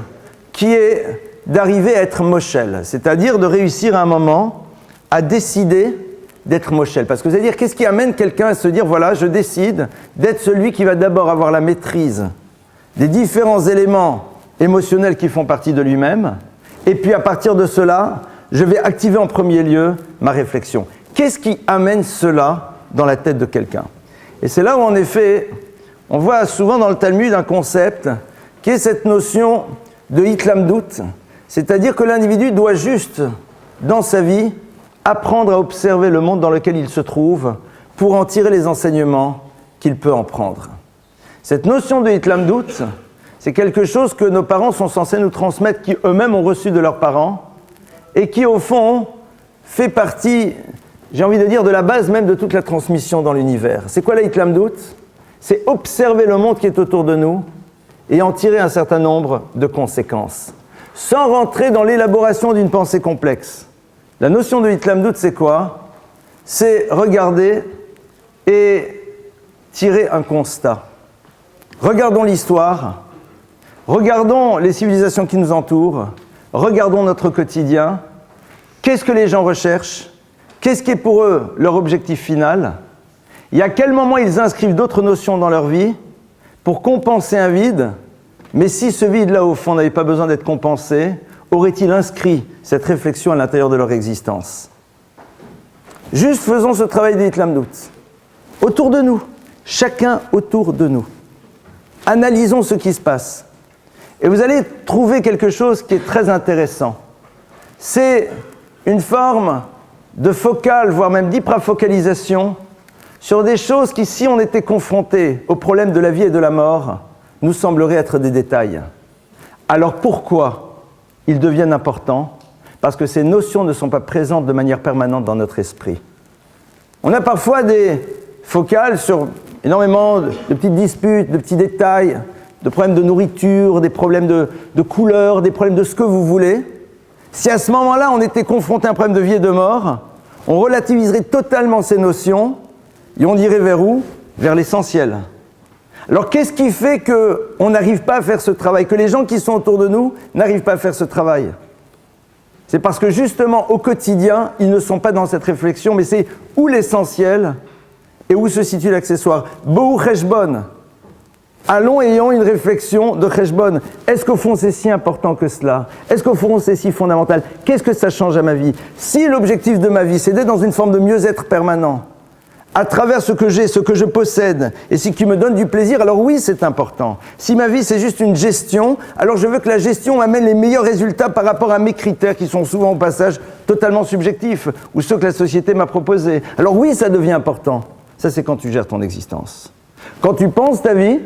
Speaker 1: qui est d'arriver à être Moshel, c'est-à-dire de réussir à un moment à décider d'être Moshel. Parce que c'est-à-dire, qu'est-ce qui amène quelqu'un à se dire, voilà, je décide d'être celui qui va d'abord avoir la maîtrise des différents éléments émotionnels qui font partie de lui-même, et puis à partir de cela, je vais activer en premier lieu ma réflexion. Qu'est-ce qui amène cela dans la tête de quelqu'un? Et c'est là où, en effet, on voit souvent dans le Talmud un concept qui est cette notion de hitlamdout, c'est-à-dire que l'individu doit juste, dans sa vie, apprendre à observer le monde dans lequel il se trouve pour en tirer les enseignements qu'il peut en prendre. Cette notion de hitlamdout, c'est quelque chose que nos parents sont censés nous transmettre, qui eux-mêmes ont reçu de leurs parents, et qui, au fond, fait partie, j'ai envie de dire, de la base même de toute la transmission dans l'univers. C'est quoi la hitlamdout? C'est observer le monde qui est autour de nous et en tirer un certain nombre de conséquences, sans rentrer dans l'élaboration d'une pensée complexe. La notion de hitlamdout, c'est quoi? C'est regarder et tirer un constat. Regardons l'histoire, regardons les civilisations qui nous entourent, regardons notre quotidien. Qu'est-ce que les gens recherchent? Qu'est-ce qui est pour eux leur objectif final? Et à quel moment ils inscrivent d'autres notions dans leur vie pour compenser un vide? Mais si ce vide-là, au fond, n'avait pas besoin d'être compensé, auraient-ils inscrit cette réflexion à l'intérieur de leur existence? Juste faisons ce travail de hitlamdout. Autour de nous, chacun autour de nous. Analysons ce qui se passe. Et vous allez trouver quelque chose qui est très intéressant. C'est une forme de focale, voire même d'hyperfocalisation, sur des choses qui, si on était confrontés au problème de la vie et de la mort, nous sembleraient être des détails. Alors pourquoi ils deviennent importants? Parce que ces notions ne sont pas présentes de manière permanente dans notre esprit. On a parfois des focales sur énormément de petites disputes, de petits détails, de problèmes de nourriture, des problèmes de couleur, des problèmes de ce que vous voulez. Si à ce moment-là, on était confronté à un problème de vie et de mort, on relativiserait totalement ces notions et on irait vers où? Vers l'essentiel. Alors qu'est-ce qui fait qu'on n'arrive pas à faire ce travail, que les gens qui sont autour de nous n'arrivent pas à faire ce travail? C'est parce que justement, au quotidien, ils ne sont pas dans cette réflexion, mais c'est où l'essentiel et où se situe l'accessoire. Bou Cheshbon. Allons ayant une réflexion de Cheshbon. Est-ce qu'au fond c'est si important que cela? Est-ce qu'au fond c'est si fondamental? Qu'est-ce que ça change à ma vie? Si l'objectif de ma vie c'est d'être dans une forme de mieux-être permanent, à travers ce que j'ai, ce que je possède, et ce qui me donne du plaisir, alors oui, c'est important. Si ma vie, c'est juste une gestion, alors je veux que la gestion m'amène les meilleurs résultats par rapport à mes critères, qui sont souvent au passage totalement subjectifs, ou ceux que la société m'a proposés. Alors oui, ça devient important. Ça, c'est quand tu gères ton existence. Quand tu penses ta vie,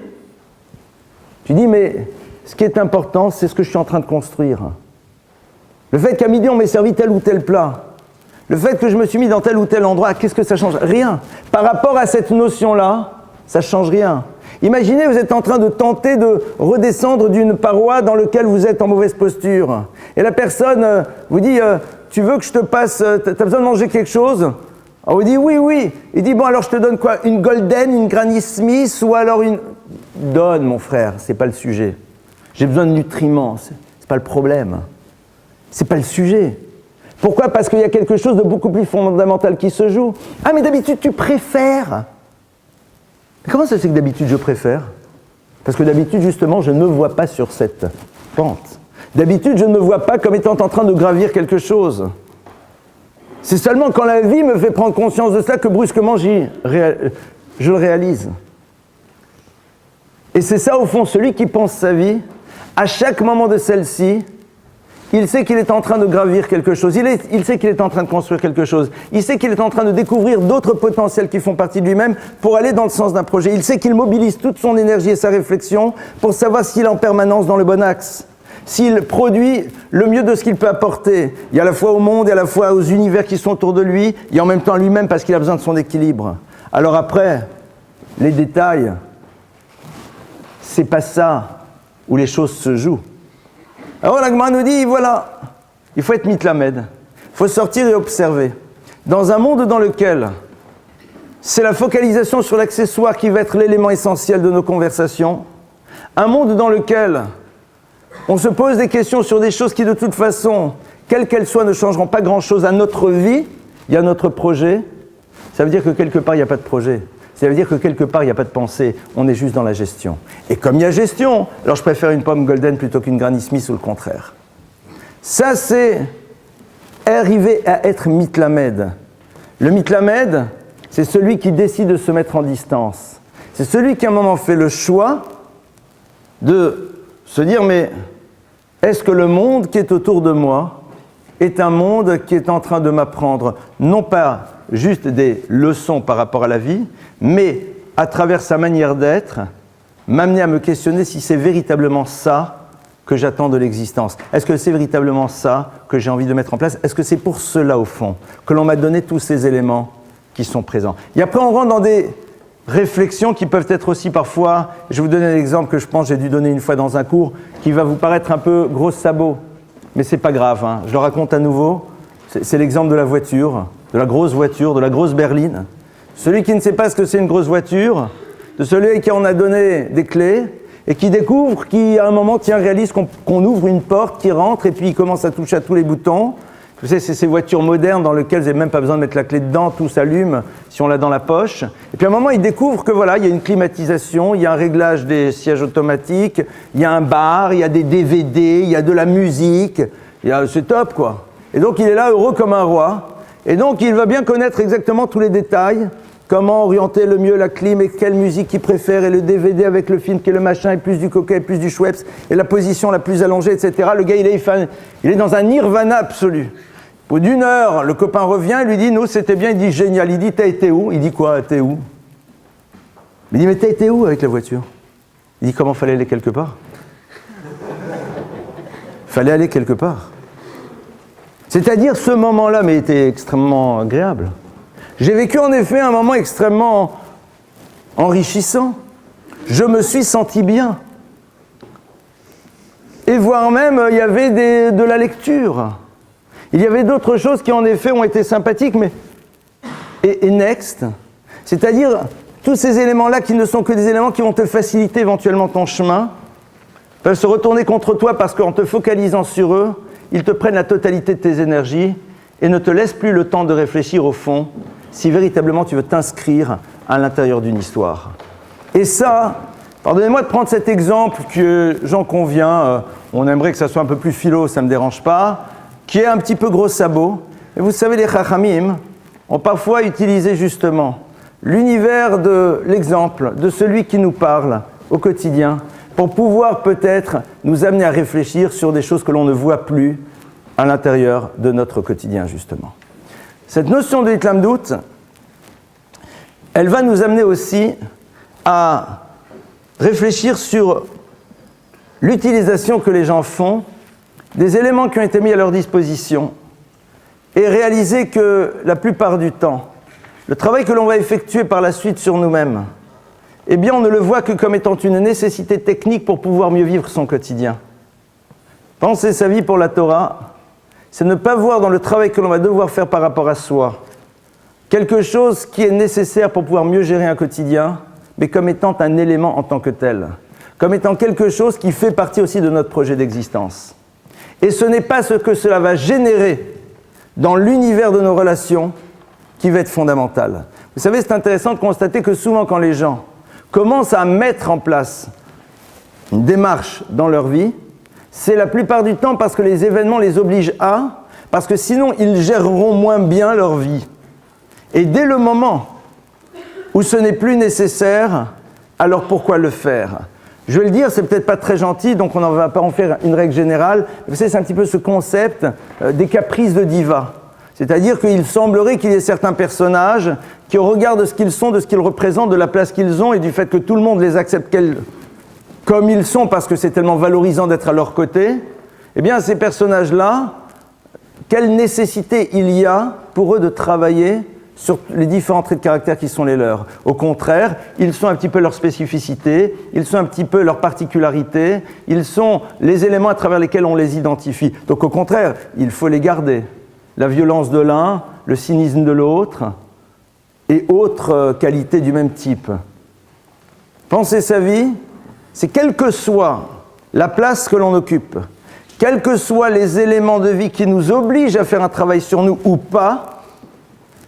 Speaker 1: tu dis, mais ce qui est important, c'est ce que je suis en train de construire. Le fait qu'à midi, on m'ait servi tel ou tel plat, le fait que je me suis mis dans tel ou tel endroit, qu'est-ce que ça change? Rien. Par rapport à cette notion-là, ça ne change rien. Imaginez, vous êtes en train de tenter de redescendre d'une paroi dans laquelle vous êtes en mauvaise posture. Et la personne vous dit, tu veux que je te passe, tu as besoin de manger quelque chose? Alors vous dites, oui, oui. Il dit, bon, alors je te donne quoi? Une Golden, une Granny Smith ou alors une... Donne, mon frère, c'est pas le sujet. J'ai besoin de nutriments, c'est pas le problème. C'est pas le sujet. Pourquoi? Parce qu'il y a quelque chose de beaucoup plus fondamental qui se joue. Ah, mais d'habitude, tu préfères. Mais comment ça se fait que d'habitude, je préfère? Parce que d'habitude, justement, je ne me vois pas sur cette pente. D'habitude, je ne me vois pas comme étant en train de gravir quelque chose. C'est seulement quand la vie me fait prendre conscience de cela que brusquement, je le réalise. Et c'est ça, au fond, celui qui pense sa vie, à chaque moment de celle-ci, il sait qu'il est en train de gravir quelque chose, il sait qu'il est en train de construire quelque chose, il sait qu'il est en train de découvrir d'autres potentiels qui font partie de lui-même pour aller dans le sens d'un projet. Il sait qu'il mobilise toute son énergie et sa réflexion pour savoir s'il est en permanence dans le bon axe, s'il produit le mieux de ce qu'il peut apporter, il y a à la fois au monde et à la fois aux univers qui sont autour de lui, et en même temps à lui-même parce qu'il a besoin de son équilibre. Alors après, les détails, c'est pas ça où les choses se jouent. Alors la Gemara nous dit, voilà, il faut être mitlamed, il faut sortir et observer. Dans un monde dans lequel c'est la focalisation sur l'accessoire qui va être l'élément essentiel de nos conversations. Un monde dans lequel on se pose des questions sur des choses qui, de toute façon, quelles qu'elles soient, ne changeront pas grand-chose à notre vie. Il y a notre projet. Ça veut dire que quelque part, il n'y a pas de projet. Ça veut dire que quelque part, il n'y a pas de pensée. On est juste dans la gestion. Et comme il y a gestion, alors je préfère une pomme golden plutôt qu'une Granny Smith ou le contraire. Ça, c'est arriver à être mitlamed. Le mitlamed, c'est celui qui décide de se mettre en distance. C'est celui qui, à un moment, fait le choix de se dire, mais est-ce que le monde qui est autour de moi est un monde qui est en train de m'apprendre, non pas juste des leçons par rapport à la vie, mais à travers sa manière d'être, m'amener à me questionner si c'est véritablement ça que j'attends de l'existence. Est-ce que c'est véritablement ça que j'ai envie de mettre en place? Est-ce que c'est pour cela, au fond, que l'on m'a donné tous ces éléments qui sont présents? Et après, on rentre dans des réflexions qui peuvent être aussi parfois, je vais vous donner un exemple que je pense j'ai dû donner une fois dans un cours, qui va vous paraître un peu gros sabot, mais c'est pas grave, hein. Je le raconte à nouveau, c'est l'exemple de la voiture, de la grosse berline. Celui qui ne sait pas ce que c'est une grosse voiture, de celui qui en a donné des clés, et qui découvre, qui à un moment réalise qu'on ouvre une porte, qui rentre, et puis il commence à toucher à tous les boutons. Vous savez, c'est ces voitures modernes dans lesquelles vous n'avez même pas besoin de mettre la clé dedans, tout s'allume si on l'a dans la poche. Et puis à un moment, il découvre que voilà, il y a une climatisation, il y a un réglage des sièges automatiques, il y a un bar, il y a des DVD, il y a de la musique, c'est top quoi. Et donc il est là heureux comme un roi. Et donc il va bien connaître exactement tous les détails, comment orienter le mieux la clim et quelle musique il préfère, et le DVD avec le film qui est le machin, et plus du coca et plus du Schweppes, et la position la plus allongée, etc. Le gars, il est dans un nirvana absolu. Au bout d'une heure, le copain revient, il lui dit, nous, c'était bien, il dit, génial. Il dit, t'as été où? Il dit, quoi, t'es où? Il dit, mais t'as été où avec la voiture? Il dit, comment fallait aller quelque part? Fallait aller quelque part. C'est-à-dire, ce moment-là, mais était extrêmement agréable. J'ai vécu en effet un moment extrêmement enrichissant. Je me suis senti bien. Et voire même, il y avait de la lecture. Il y avait d'autres choses qui en effet ont été sympathiques, mais... Et next, c'est-à-dire tous ces éléments-là qui ne sont que des éléments qui vont te faciliter éventuellement ton chemin, peuvent se retourner contre toi parce qu'en te focalisant sur eux, ils te prennent la totalité de tes énergies et ne te laissent plus le temps de réfléchir au fond si véritablement tu veux t'inscrire à l'intérieur d'une histoire. Et ça, pardonnez-moi de prendre cet exemple que j'en conviens, on aimerait que ça soit un peu plus philo, ça ne me dérange pas, qui est un petit peu gros sabot. Et vous savez, les Chachamim ont parfois utilisé justement l'univers de l'exemple, de celui qui nous parle au quotidien, pour pouvoir peut-être nous amener à réfléchir sur des choses que l'on ne voit plus à l'intérieur de notre quotidien, justement. Cette notion de Hitlamdout, elle va nous amener aussi à réfléchir sur l'utilisation que les gens font des éléments qui ont été mis à leur disposition et réaliser que la plupart du temps, le travail que l'on va effectuer par la suite sur nous-mêmes, eh bien on ne le voit que comme étant une nécessité technique pour pouvoir mieux vivre son quotidien. Penser sa vie pour la Torah, c'est ne pas voir dans le travail que l'on va devoir faire par rapport à soi quelque chose qui est nécessaire pour pouvoir mieux gérer un quotidien, mais comme étant un élément en tant que tel, comme étant quelque chose qui fait partie aussi de notre projet d'existence. Et ce n'est pas ce que cela va générer dans l'univers de nos relations qui va être fondamental. Vous savez, c'est intéressant de constater que souvent quand les gens commencent à mettre en place une démarche dans leur vie, c'est la plupart du temps parce que les événements les obligent à, parce que sinon ils géreront moins bien leur vie. Et dès le moment où ce n'est plus nécessaire, alors pourquoi le faire ? Je vais le dire, c'est peut-être pas très gentil, donc on ne va pas en faire une règle générale. Vous savez, c'est un petit peu ce concept des caprices de diva. C'est-à-dire qu'il semblerait qu'il y ait certains personnages qui, au regard de ce qu'ils sont, de ce qu'ils représentent, de la place qu'ils ont et du fait que tout le monde les accepte comme ils sont parce que c'est tellement valorisant d'être à leur côté, eh bien ces personnages-là, quelle nécessité il y a pour eux de travailler sur les différents traits de caractère qui sont les leurs. Au contraire, ils sont un petit peu leur spécificité, ils sont un petit peu leur particularité, ils sont les éléments à travers lesquels on les identifie. Donc au contraire, il faut les garder. La violence de l'un, le cynisme de l'autre, et autres qualités du même type. Penser sa vie, c'est quelle que soit la place que l'on occupe, quels que soient les éléments de vie qui nous obligent à faire un travail sur nous ou pas,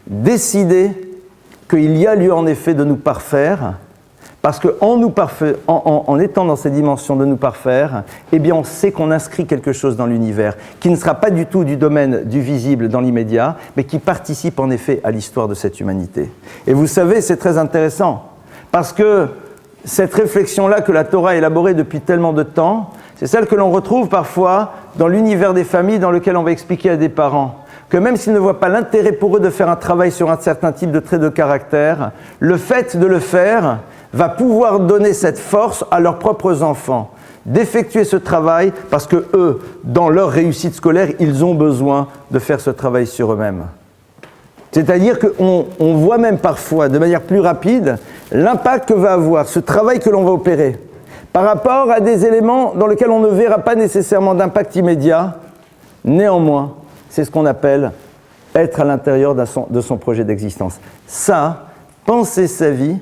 Speaker 1: décider qu'il y a lieu en effet de nous parfaire, parce qu'en étant dans ces dimensions de nous parfaire, eh bien on sait qu'on inscrit quelque chose dans l'univers, qui ne sera pas du tout du domaine du visible dans l'immédiat, mais qui participe en effet à l'histoire de cette humanité. Et vous savez, c'est très intéressant, parce que cette réflexion-là que la Torah a élaborée depuis tellement de temps, c'est celle que l'on retrouve parfois dans l'univers des familles dans lequel on va expliquer à des parents que même s'ils ne voient pas l'intérêt pour eux de faire un travail sur un certain type de traits de caractère, le fait de le faire va pouvoir donner cette force à leurs propres enfants, d'effectuer ce travail parce que eux, dans leur réussite scolaire, ils ont besoin de faire ce travail sur eux-mêmes. C'est-à-dire qu'on voit même parfois, de manière plus rapide, l'impact que va avoir ce travail que l'on va opérer par rapport à des éléments dans lesquels on ne verra pas nécessairement d'impact immédiat. Néanmoins, c'est ce qu'on appelle être à l'intérieur de son projet d'existence. Ça, penser sa vie,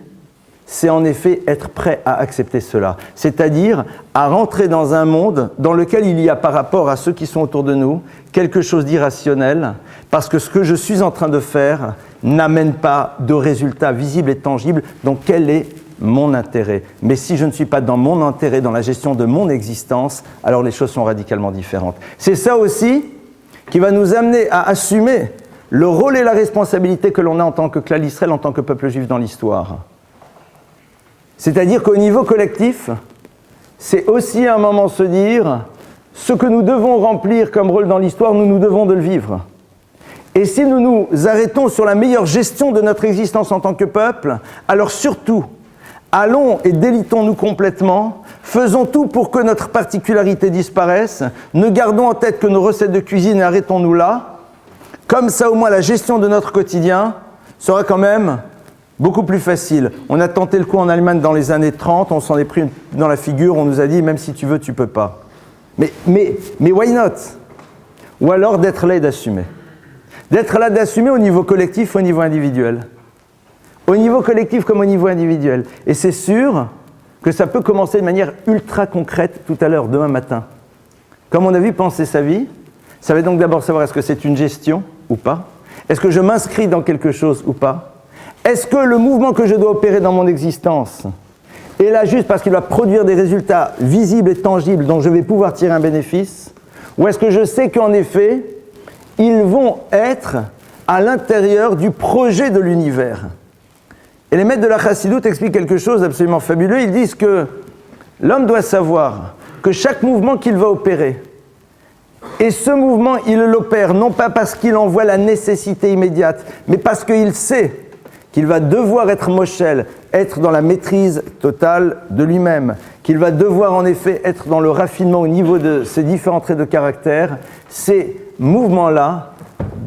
Speaker 1: c'est en effet être prêt à accepter cela. C'est-à-dire à rentrer dans un monde dans lequel il y a par rapport à ceux qui sont autour de nous quelque chose d'irrationnel, parce que ce que je suis en train de faire n'amène pas de résultats visibles et tangibles, donc quel est mon intérêt? Mais si je ne suis pas dans mon intérêt, dans la gestion de mon existence, alors les choses sont radicalement différentes. C'est ça aussi qui va nous amener à assumer le rôle et la responsabilité que l'on a en tant que clan Israël, en tant que peuple juif dans l'histoire. C'est-à-dire qu'au niveau collectif, c'est aussi à un moment se dire ce que nous devons remplir comme rôle dans l'histoire, nous devons de le vivre. Et si nous nous arrêtons sur la meilleure gestion de notre existence en tant que peuple, alors surtout, allons et délitons-nous complètement, faisons tout pour que notre particularité disparaisse, ne gardons en tête que nos recettes de cuisine et arrêtons-nous là. Comme ça, au moins, la gestion de notre quotidien sera quand même beaucoup plus facile. On a tenté le coup en Allemagne dans les années 30, on s'en est pris dans la figure, on nous a dit, même si tu veux, tu peux pas. Mais why not? Ou alors d'être là et d'assumer. D'être là, d'assumer au niveau collectif, au niveau individuel. Au niveau collectif comme au niveau individuel. Et c'est sûr que ça peut commencer de manière ultra concrète tout à l'heure, demain matin. Comme on a vu penser sa vie, ça va donc d'abord savoir est-ce que c'est une gestion ou pas? Est-ce que je m'inscris dans quelque chose ou pas? Est-ce que le mouvement que je dois opérer dans mon existence est là juste parce qu'il va produire des résultats visibles et tangibles dont je vais pouvoir tirer un bénéfice? Ou est-ce que je sais qu'en effet, ils vont être à l'intérieur du projet de l'univers? Et les maîtres de la Chassidoute expliquent quelque chose d'absolument fabuleux. Ils disent que l'homme doit savoir que chaque mouvement qu'il va opérer, et ce mouvement, il l'opère non pas parce qu'il en voit la nécessité immédiate, mais parce qu'il sait qu'il va devoir être moshel, être dans la maîtrise totale de lui-même, qu'il va devoir en effet être dans le raffinement au niveau de ses différents traits de caractère. Ces mouvements-là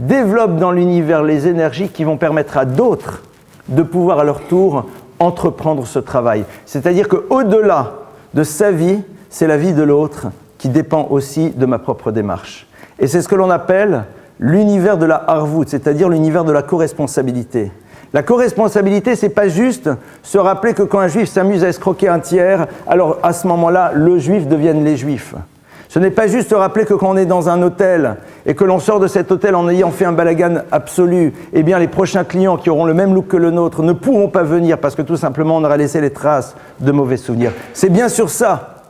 Speaker 1: développent dans l'univers les énergies qui vont permettre à d'autres de pouvoir à leur tour entreprendre ce travail. C'est-à-dire qu'au-delà de sa vie, c'est la vie de l'autre qui dépend aussi de ma propre démarche. Et c'est ce que l'on appelle l'univers de la harvout, c'est-à-dire l'univers de la co-responsabilité. La co-responsabilité, c'est pas juste se rappeler que quand un juif s'amuse à escroquer un tiers, alors à ce moment-là, le juif devienne les juifs. Ce n'est pas juste se rappeler que quand on est dans un hôtel et que l'on sort de cet hôtel en ayant fait un balagan absolu, eh bien les prochains clients qui auront le même look que le nôtre ne pourront pas venir parce que tout simplement on aura laissé les traces de mauvais souvenirs. C'est bien sûr ça,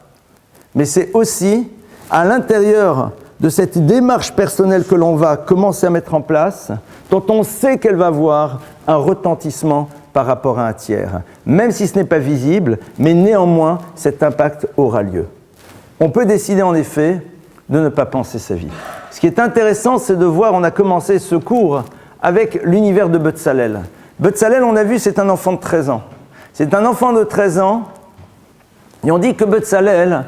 Speaker 1: mais c'est aussi à l'intérieur de cette démarche personnelle que l'on va commencer à mettre en place, dont on sait qu'elle va avoir un retentissement par rapport à un tiers. Même si ce n'est pas visible, mais néanmoins cet impact aura lieu. On peut décider en effet de ne pas penser sa vie. Ce qui est intéressant, c'est de voir, on a commencé ce cours avec l'univers de Betzalel. Betzalel, on a vu, c'est un enfant de 13 ans. C'est un enfant de 13 ans, et on dit que Betzalel,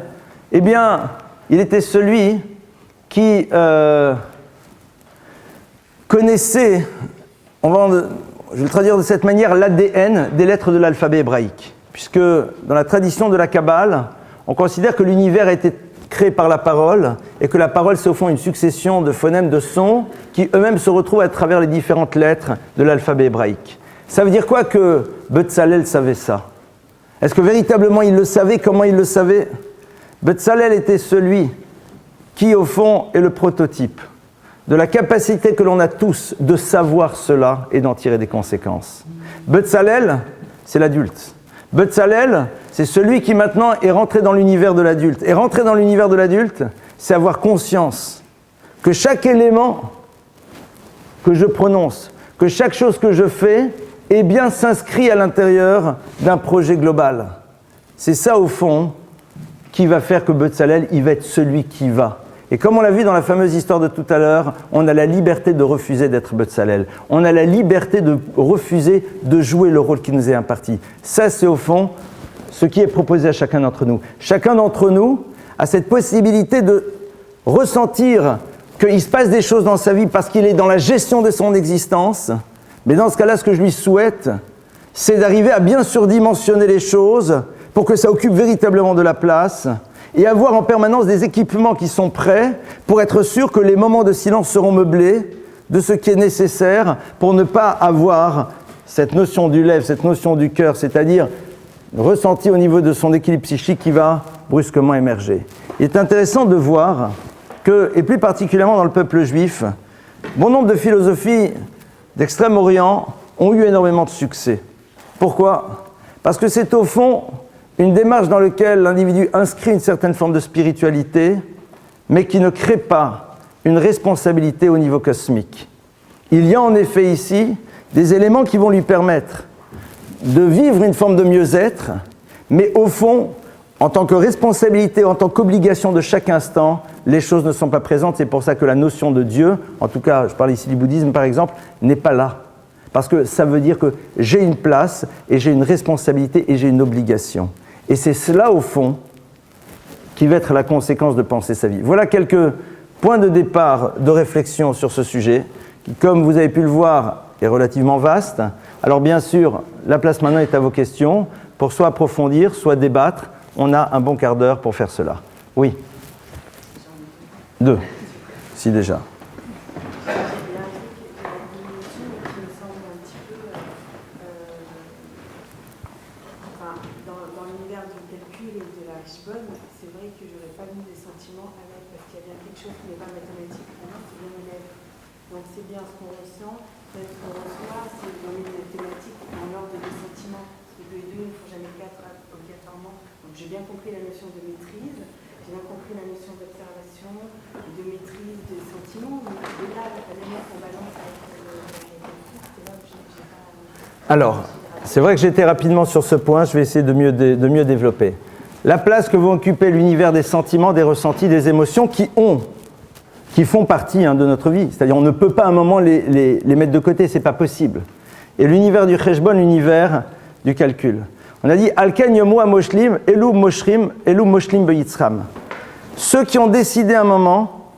Speaker 1: eh bien, il était celui qui connaissait, je vais le traduire de cette manière, l'ADN des lettres de l'alphabet hébraïque. Puisque dans la tradition de la Kabbale, on considère que l'univers a été créé par la parole et que la parole, c'est au fond une succession de phonèmes, de sons qui eux-mêmes se retrouvent à travers les différentes lettres de l'alphabet hébraïque. Ça veut dire quoi que Betzalel savait ça? Est-ce que véritablement il le savait? Comment il le savait? Betzalel était celui qui, au fond, est le prototype de la capacité que l'on a tous de savoir cela et d'en tirer des conséquences. Betzalel, c'est l'adulte. Betzalel, c'est celui qui maintenant est rentré dans l'univers de l'adulte. Et rentrer dans l'univers de l'adulte, c'est avoir conscience que chaque élément que je prononce, que chaque chose que je fais, eh bien s'inscrit à l'intérieur d'un projet global. C'est ça, au fond, qui va faire que Betzalel, il va être celui qui va. Et comme on l'a vu dans la fameuse histoire de tout à l'heure, on a la liberté de refuser d'être Betzalel. On a la liberté de refuser de jouer le rôle qui nous est imparti. Ça, c'est au fond ce qui est proposé à chacun d'entre nous. Chacun d'entre nous a cette possibilité de ressentir qu'il se passe des choses dans sa vie parce qu'il est dans la gestion de son existence. Mais dans ce cas-là, ce que je lui souhaite, c'est d'arriver à bien surdimensionner les choses pour que ça occupe véritablement de la place et avoir en permanence des équipements qui sont prêts pour être sûr que les moments de silence seront meublés de ce qui est nécessaire pour ne pas avoir cette notion du lève, cette notion du cœur, c'est-à-dire ressenti au niveau de son équilibre psychique qui va brusquement émerger. Il est intéressant de voir que, et plus particulièrement dans le peuple juif, bon nombre de philosophies d'Extrême-Orient ont eu énormément de succès. Pourquoi? Parce que c'est au fond une démarche dans laquelle l'individu inscrit une certaine forme de spiritualité, mais qui ne crée pas une responsabilité au niveau cosmique. Il y a en effet ici des éléments qui vont lui permettre de vivre une forme de mieux-être, mais au fond, en tant que responsabilité, en tant qu'obligation de chaque instant, les choses ne sont pas présentes. C'est pour ça que la notion de Dieu, en tout cas, je parle ici du bouddhisme par exemple, n'est pas là. Parce que ça veut dire que j'ai une place, et j'ai une responsabilité, et j'ai une obligation. Et c'est cela, au fond, qui va être la conséquence de penser sa vie. Voilà quelques points de départ de réflexion sur ce sujet, qui, comme vous avez pu le voir, est relativement vaste. Alors bien sûr, la place maintenant est à vos questions, pour soit approfondir, soit débattre. On a un bon quart d'heure pour faire cela. Oui. 2, si déjà. Alors, c'est vrai que j'étais rapidement sur ce point, je vais essayer de mieux développer. La place que vont occuper l'univers des sentiments, des ressentis, des émotions qui font partie de notre vie. C'est-à-dire on ne peut pas à un moment les mettre de côté, c'est pas possible. Et l'univers du cheshbon, l'univers du calcul. On a dit « Alken yomu amoshlim, elu moshlim beyitzram ». Ceux qui ont décidé à un moment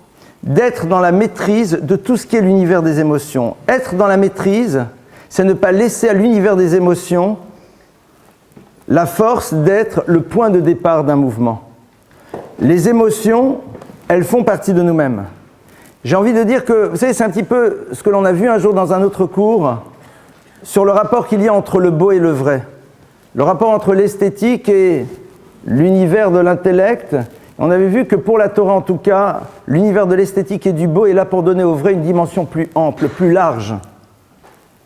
Speaker 1: d'être dans la maîtrise de tout ce qui est l'univers des émotions. Être dans la maîtrise, c'est ne pas laisser à l'univers des émotions la force d'être le point de départ d'un mouvement. Les émotions, elles font partie de nous-mêmes. J'ai envie de dire que, vous savez, c'est un petit peu ce que l'on a vu un jour dans un autre cours sur le rapport qu'il y a entre le beau et le vrai. Le rapport entre l'esthétique et l'univers de l'intellect. On avait vu que pour la Torah, en tout cas, l'univers de l'esthétique et du beau est là pour donner au vrai une dimension plus ample, plus large.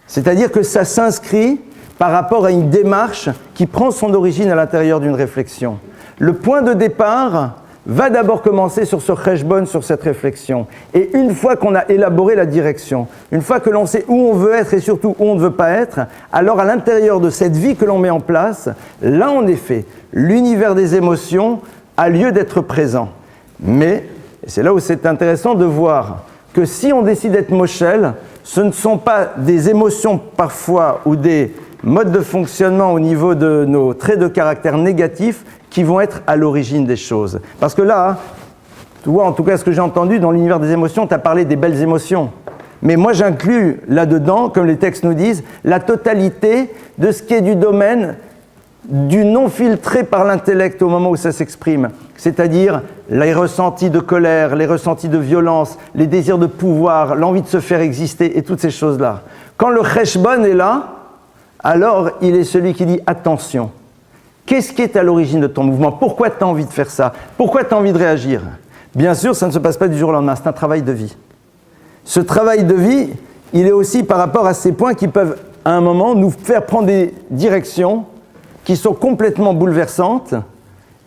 Speaker 1: C'est-à-dire que ça s'inscrit par rapport à une démarche qui prend son origine à l'intérieur d'une réflexion. Le point de départ va d'abord commencer sur ce cheshbon, sur cette réflexion. Et une fois qu'on a élaboré la direction, une fois que l'on sait où on veut être et surtout où on ne veut pas être, alors à l'intérieur de cette vie que l'on met en place, là en effet, l'univers des émotions a lieu d'être présent. Mais, et c'est là où c'est intéressant de voir que si on décide d'être moshel, ce ne sont pas des émotions parfois ou des modes de fonctionnement au niveau de nos traits de caractère négatifs qui vont être à l'origine des choses. Parce que là, tu vois, en tout cas ce que j'ai entendu dans l'univers des émotions, tu as parlé des belles émotions. Mais moi j'inclus là-dedans, comme les textes nous disent, la totalité de ce qui est du domaine du non filtré par l'intellect au moment où ça s'exprime. C'est-à-dire les ressentis de colère, les ressentis de violence, les désirs de pouvoir, l'envie de se faire exister et toutes ces choses-là. Quand le cheshbon est là, alors il est celui qui dit « attention ». Qu'est-ce qui est à l'origine de ton mouvement? Pourquoi tu as envie de faire ça? Pourquoi tu as envie de réagir? Bien sûr, ça ne se passe pas du jour au lendemain, c'est un travail de vie. Ce travail de vie, il est aussi par rapport à ces points qui peuvent, à un moment, nous faire prendre des directions qui sont complètement bouleversantes,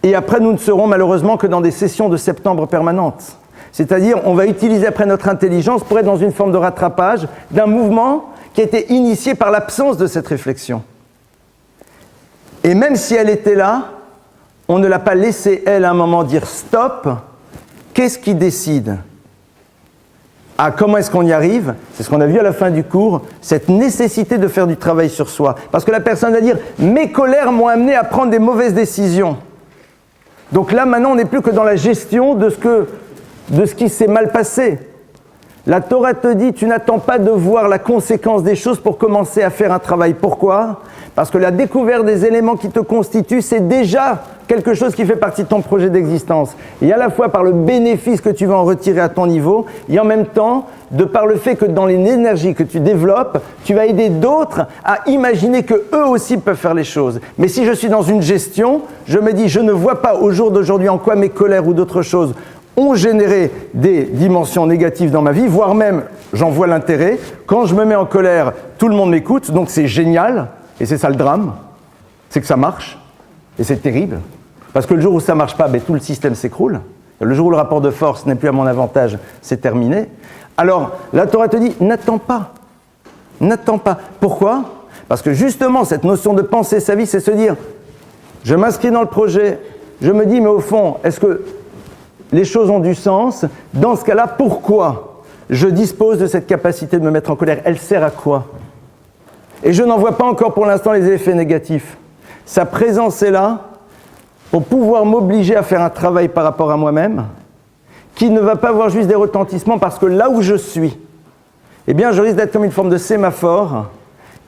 Speaker 1: et après, nous ne serons malheureusement que dans des sessions de septembre permanentes. C'est-à-dire, on va utiliser après notre intelligence pour être dans une forme de rattrapage d'un mouvement qui a été initié par l'absence de cette réflexion. Et même si elle était là, on ne l'a pas laissée, elle, à un moment, dire stop. Qu'est-ce qui décide? Ah, comment est-ce qu'on y arrive? C'est ce qu'on a vu à la fin du cours, cette nécessité de faire du travail sur soi. Parce que la personne va dire « mes colères m'ont amené à prendre des mauvaises décisions ». Donc là, maintenant, on n'est plus que dans la gestion de ce qui s'est mal passé. La Torah te dit, tu n'attends pas de voir la conséquence des choses pour commencer à faire un travail. Pourquoi? Parce que la découverte des éléments qui te constituent, c'est déjà quelque chose qui fait partie de ton projet d'existence. Et à la fois par le bénéfice que tu vas en retirer à ton niveau, et en même temps, de par le fait que dans l'énergie que tu développes, tu vas aider d'autres à imaginer qu'eux aussi peuvent faire les choses. Mais si je suis dans une gestion, je me dis, je ne vois pas au jour d'aujourd'hui en quoi mes colères ou d'autres choses ont généré des dimensions négatives dans ma vie, voire même, j'en vois l'intérêt. Quand je me mets en colère, tout le monde m'écoute, donc c'est génial, et c'est ça le drame, c'est que ça marche, et c'est terrible. Parce que le jour où ça ne marche pas, ben, tout le système s'écroule. Le jour où le rapport de force n'est plus à mon avantage, c'est terminé. Alors, la Torah te dit, n'attends pas. N'attends pas. Pourquoi? Parce que justement, cette notion de penser sa vie, c'est se dire, je m'inscris dans le projet, je me dis, mais au fond, est-ce que les choses ont du sens? Dans ce cas-là, pourquoi je dispose de cette capacité de me mettre en colère? Elle sert à quoi? Et je n'en vois pas encore pour l'instant les effets négatifs. Sa présence est là pour pouvoir m'obliger à faire un travail par rapport à moi-même qui ne va pas avoir juste des retentissements parce que là où je suis, eh bien, je risque d'être comme une forme de sémaphore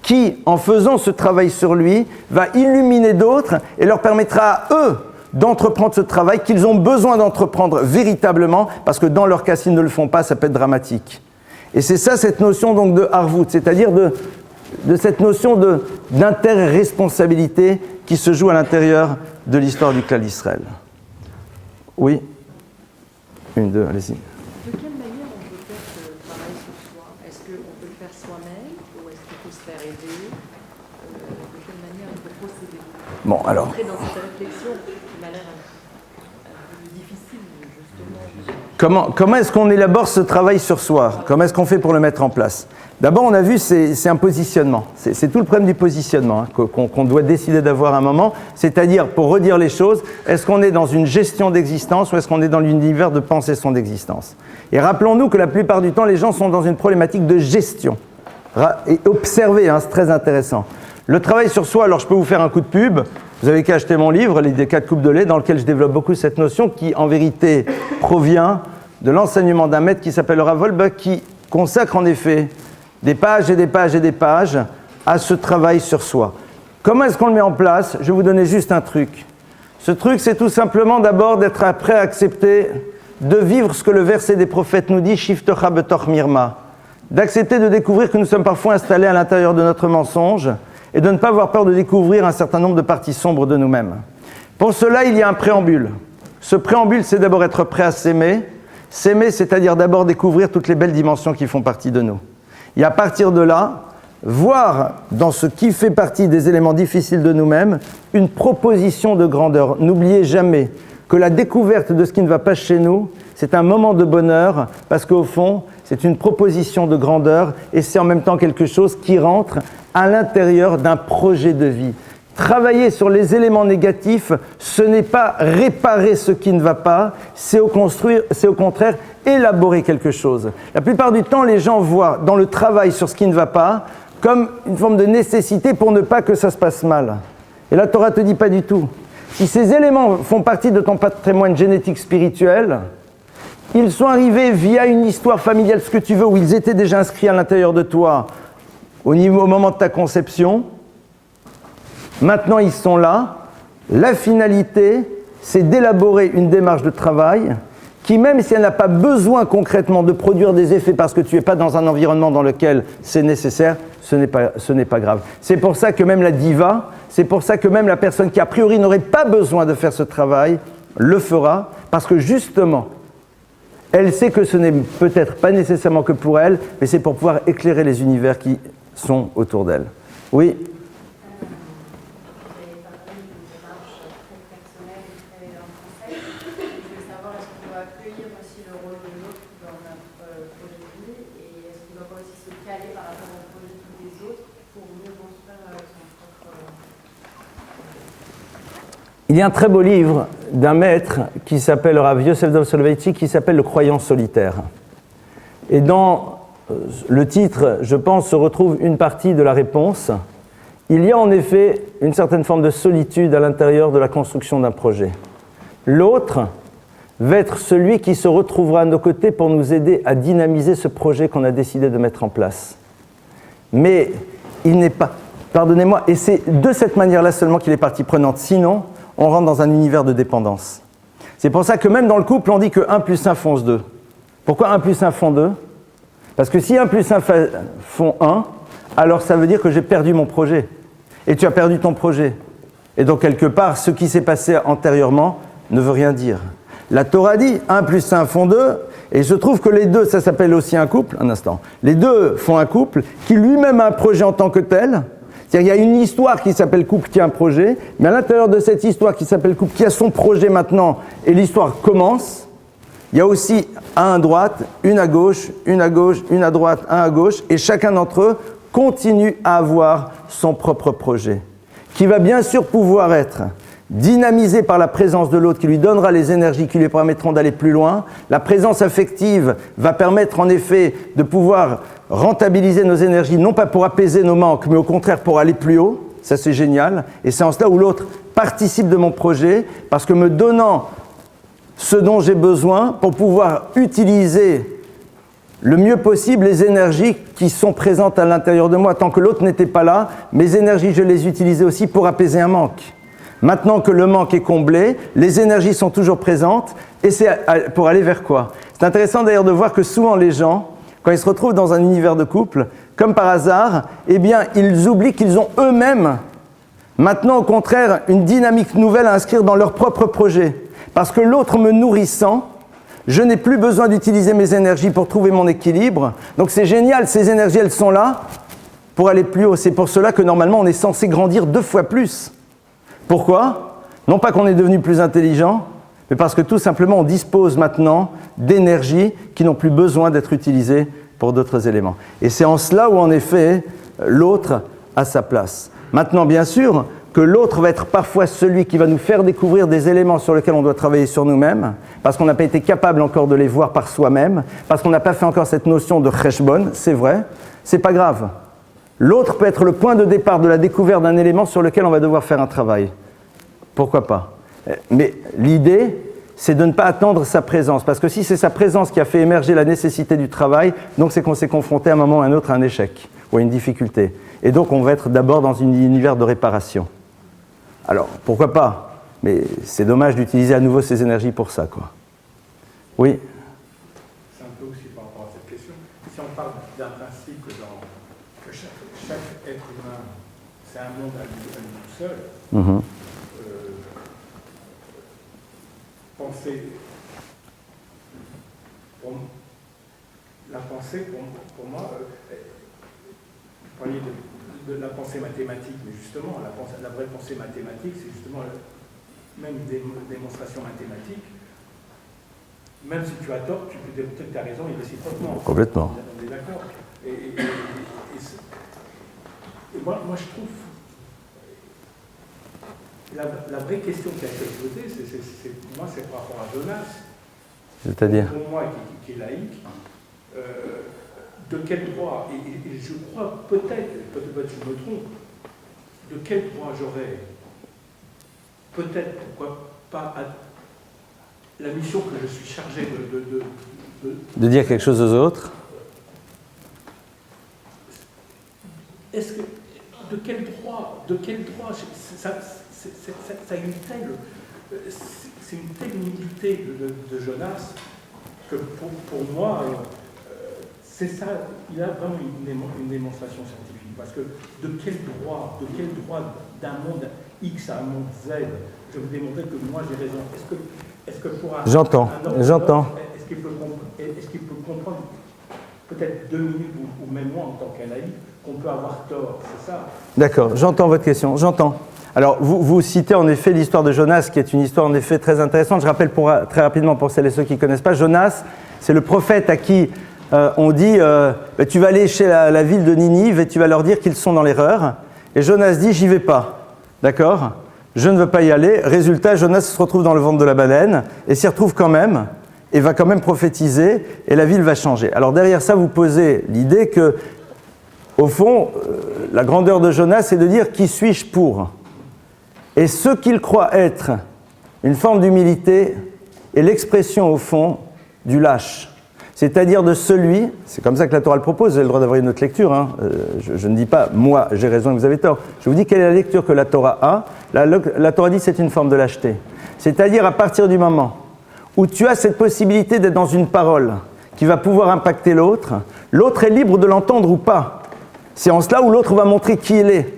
Speaker 1: qui, en faisant ce travail sur lui, va illuminer d'autres et leur permettra à eux d'entreprendre ce travail qu'ils ont besoin d'entreprendre véritablement parce que dans leur cas, s'ils ne le font pas, ça peut être dramatique. Et c'est ça, cette notion donc de harvout, c'est-à-dire de cette notion d'inter-responsabilité qui se joue à l'intérieur de l'histoire du clan d'Israël. Oui? Une, deux, allez-y.
Speaker 2: De quelle manière on peut faire ce travail sur soi? Est-ce qu'on peut le faire soi-même ou est-ce qu'il faut se faire aider? De quelle manière on peut procéder?
Speaker 1: Bon, alors.
Speaker 2: Entrer dans cette réflexion qui m'a l'air un peu difficile, justement.
Speaker 1: Comment est-ce qu'on élabore ce travail sur soi? Comment est-ce qu'on fait pour le mettre en place? D'abord, on a vu, c'est un positionnement. C'est tout le problème du positionnement qu'on doit décider d'avoir à un moment. C'est-à-dire, pour redire les choses, est-ce qu'on est dans une gestion d'existence ou est-ce qu'on est dans l'univers de penser son existence? Et rappelons-nous que la plupart du temps, les gens sont dans une problématique de gestion. Et observez, c'est très intéressant. Le travail sur soi, alors je peux vous faire un coup de pub. Vous avez qu'à acheter mon livre, Les 4 coupes de lait, dans lequel je développe beaucoup cette notion qui, en vérité, provient de l'enseignement d'un maître qui s'appelle Rav Wolbe, qui consacre en effet des pages et des pages et des pages à ce travail sur soi. Comment est-ce qu'on le met en place? Je vais vous donner juste un truc. Ce truc, c'est tout simplement d'abord d'être prêt à accepter de vivre ce que le verset des prophètes nous dit, Shiftecha betoch mirma, d'accepter de découvrir que nous sommes parfois installés à l'intérieur de notre mensonge et de ne pas avoir peur de découvrir un certain nombre de parties sombres de nous-mêmes. Pour cela, il y a un préambule. Ce préambule, c'est d'abord être prêt à s'aimer. S'aimer, c'est-à-dire d'abord découvrir toutes les belles dimensions qui font partie de nous. Et à partir de là, voir dans ce qui fait partie des éléments difficiles de nous-mêmes, une proposition de grandeur. N'oubliez jamais que la découverte de ce qui ne va pas chez nous, c'est un moment de bonheur, parce qu'au fond, c'est une proposition de grandeur, et c'est en même temps quelque chose qui rentre à l'intérieur d'un projet de vie. Travailler sur les éléments négatifs, ce n'est pas réparer ce qui ne va pas, c'est au contraire élaborer quelque chose. La plupart du temps, les gens voient dans le travail sur ce qui ne va pas comme une forme de nécessité pour ne pas que ça se passe mal. Et la Torah ne te dit pas du tout. Si ces éléments font partie de ton patrimoine génétique spirituel, ils sont arrivés via une histoire familiale, ce que tu veux, où ils étaient déjà inscrits à l'intérieur de toi au moment de ta conception. Maintenant, ils sont là. La finalité, c'est d'élaborer une démarche de travail qui, même si elle n'a pas besoin concrètement de produire des effets parce que tu n'es pas dans un environnement dans lequel c'est nécessaire, ce n'est pas grave. C'est pour ça que même la diva, c'est pour ça que même la personne qui a priori n'aurait pas besoin de faire ce travail, le fera, parce que justement, elle sait que ce n'est peut-être pas nécessairement que pour elle, mais c'est pour pouvoir éclairer les univers qui sont autour d'elle. Oui. Il y a un très beau livre d'un maître qui s'appelle Rav Yosef Dov Soloveitchik qui s'appelle Le croyant solitaire. Et dans le titre, je pense, se retrouve une partie de la réponse. Il y a en effet une certaine forme de solitude à l'intérieur de la construction d'un projet. L'autre va être celui qui se retrouvera à nos côtés pour nous aider à dynamiser ce projet qu'on a décidé de mettre en place. Mais il n'est pas, pardonnez-moi, et c'est de cette manière-là seulement qu'il est partie prenante. Sinon, on rentre dans un univers de dépendance. C'est pour ça que même dans le couple, on dit que 1 plus 1 font 2. Pourquoi 1 plus 1 font 2 ? Parce que si 1 plus 1 font 1, alors ça veut dire que j'ai perdu mon projet. Et tu as perdu ton projet. Et donc, quelque part, ce qui s'est passé antérieurement ne veut rien dire. La Torah dit 1 plus 1 font 2, et je trouve que les deux, ça s'appelle aussi un couple. Un instant. Les deux font un couple qui lui-même a un projet en tant que tel. C'est-à-dire qu'il y a une histoire qui s'appelle couple qui a un projet, mais à l'intérieur de cette histoire qui s'appelle couple qui a son projet maintenant, et l'histoire commence, il y a aussi un à droite, une à gauche, une à gauche, une à droite, un à gauche, et chacun d'entre eux continue à avoir son propre projet, qui va bien sûr pouvoir être dynamisé par la présence de l'autre qui lui donnera les énergies qui lui permettront d'aller plus loin. La présence affective va permettre en effet de pouvoir rentabiliser nos énergies, non pas pour apaiser nos manques, mais au contraire pour aller plus haut. Ça, c'est génial. Et c'est en cela où l'autre participe de mon projet, parce que me donnant ce dont j'ai besoin pour pouvoir utiliser le mieux possible les énergies qui sont présentes à l'intérieur de moi. Tant que l'autre n'était pas là, mes énergies, je les utilisais aussi pour apaiser un manque. Maintenant que le manque est comblé, les énergies sont toujours présentes, et c'est pour aller vers quoi ? C'est intéressant d'ailleurs de voir que souvent les gens, quand ils se retrouvent dans un univers de couple, comme par hasard, eh bien, ils oublient qu'ils ont eux-mêmes, maintenant au contraire, une dynamique nouvelle à inscrire dans leur propre projet. Parce que l'autre me nourrissant, je n'ai plus besoin d'utiliser mes énergies pour trouver mon équilibre. Donc c'est génial, ces énergies, elles sont là pour aller plus haut. C'est pour cela que normalement, on est censé grandir 2 fois plus. Pourquoi ? Non pas qu'on est devenu plus intelligent, mais parce que tout simplement on dispose maintenant d'énergies qui n'ont plus besoin d'être utilisées pour d'autres éléments. Et c'est en cela où en effet l'autre a sa place. Maintenant bien sûr que l'autre va être parfois celui qui va nous faire découvrir des éléments sur lesquels on doit travailler sur nous-mêmes, parce qu'on n'a pas été capable encore de les voir par soi-même, parce qu'on n'a pas fait encore cette notion de cheshbon, c'est vrai, c'est pas grave. L'autre peut être le point de départ de la découverte d'un élément sur lequel on va devoir faire un travail. Pourquoi pas ? Mais l'idée, c'est de ne pas attendre sa présence. Parce que si c'est sa présence qui a fait émerger la nécessité du travail, donc c'est qu'on s'est confronté à un moment ou à un autre à un échec ou à une difficulté. Et donc on va être d'abord dans un univers de réparation. Alors, pourquoi pas ? Mais c'est dommage d'utiliser à nouveau ces énergies pour ça, quoi. Oui ?
Speaker 3: C'est un peu aussi par rapport à cette question. Si on parle d'un principe que chaque être humain, c'est un monde à lui tout seul, la pensée, pour moi, vous parliez de la pensée mathématique, mais justement, la vraie pensée mathématique, c'est justement même des démonstrations mathématiques. Même si tu as tort, tu peux dire peut-être que tu as raison, et réciproquement.
Speaker 1: Complètement.
Speaker 3: On est d'accord. Et moi, je trouve la vraie question qui a été posée, pour moi, c'est par rapport à Jonas.
Speaker 1: C'est-à-dire ?
Speaker 3: Pour moi, qui est laïque, de quel droit, et je crois peut-être je me trompe, de quel droit j'aurais, peut-être, pourquoi pas, la mission que je suis chargé
Speaker 1: de dire quelque chose aux autres ?
Speaker 3: Est-ce que, de quel droit ça a une telle, c'est une telle humilité de Jonas que pour moi, c'est ça, il a vraiment une démonstration scientifique. Parce que de quel droit d'un monde X à un monde Z, je vais vous démontrer que moi j'ai raison. Est-ce que pour un
Speaker 1: J'entends.
Speaker 3: Est-ce qu'il peut comprendre, peut-être 2 minutes ou même moi en tant qu'analyste, qu'on peut avoir tort, c'est ça?
Speaker 1: D'accord, j'entends votre question, j'entends. Alors, vous citez en effet l'histoire de Jonas, qui est une histoire en effet très intéressante. Je rappelle très rapidement pour celles et ceux qui ne connaissent pas, Jonas, c'est le prophète à qui on dit tu vas aller chez la ville de Ninive et tu vas leur dire qu'ils sont dans l'erreur. Et Jonas dit j'y vais pas, d'accord? Je ne veux pas y aller. Résultat, Jonas se retrouve dans le ventre de la baleine et s'y retrouve quand même et va quand même prophétiser et la ville va changer. Alors derrière ça, vous posez l'idée que, au fond, la grandeur de Jonas, c'est de dire qui suis-je pour? Et ce qu'il croit être une forme d'humilité est l'expression, au fond, du lâche. C'est-à-dire de celui, c'est comme ça que la Torah le propose, vous avez le droit d'avoir une autre lecture, hein. Je ne dis pas, moi, j'ai raison et vous avez tort. Je vous dis quelle est la lecture que la Torah a. La Torah dit c'est une forme de lâcheté. C'est-à-dire à partir du moment où tu as cette possibilité d'être dans une parole qui va pouvoir impacter l'autre, l'autre est libre de l'entendre ou pas. C'est en cela où l'autre va montrer qui il est.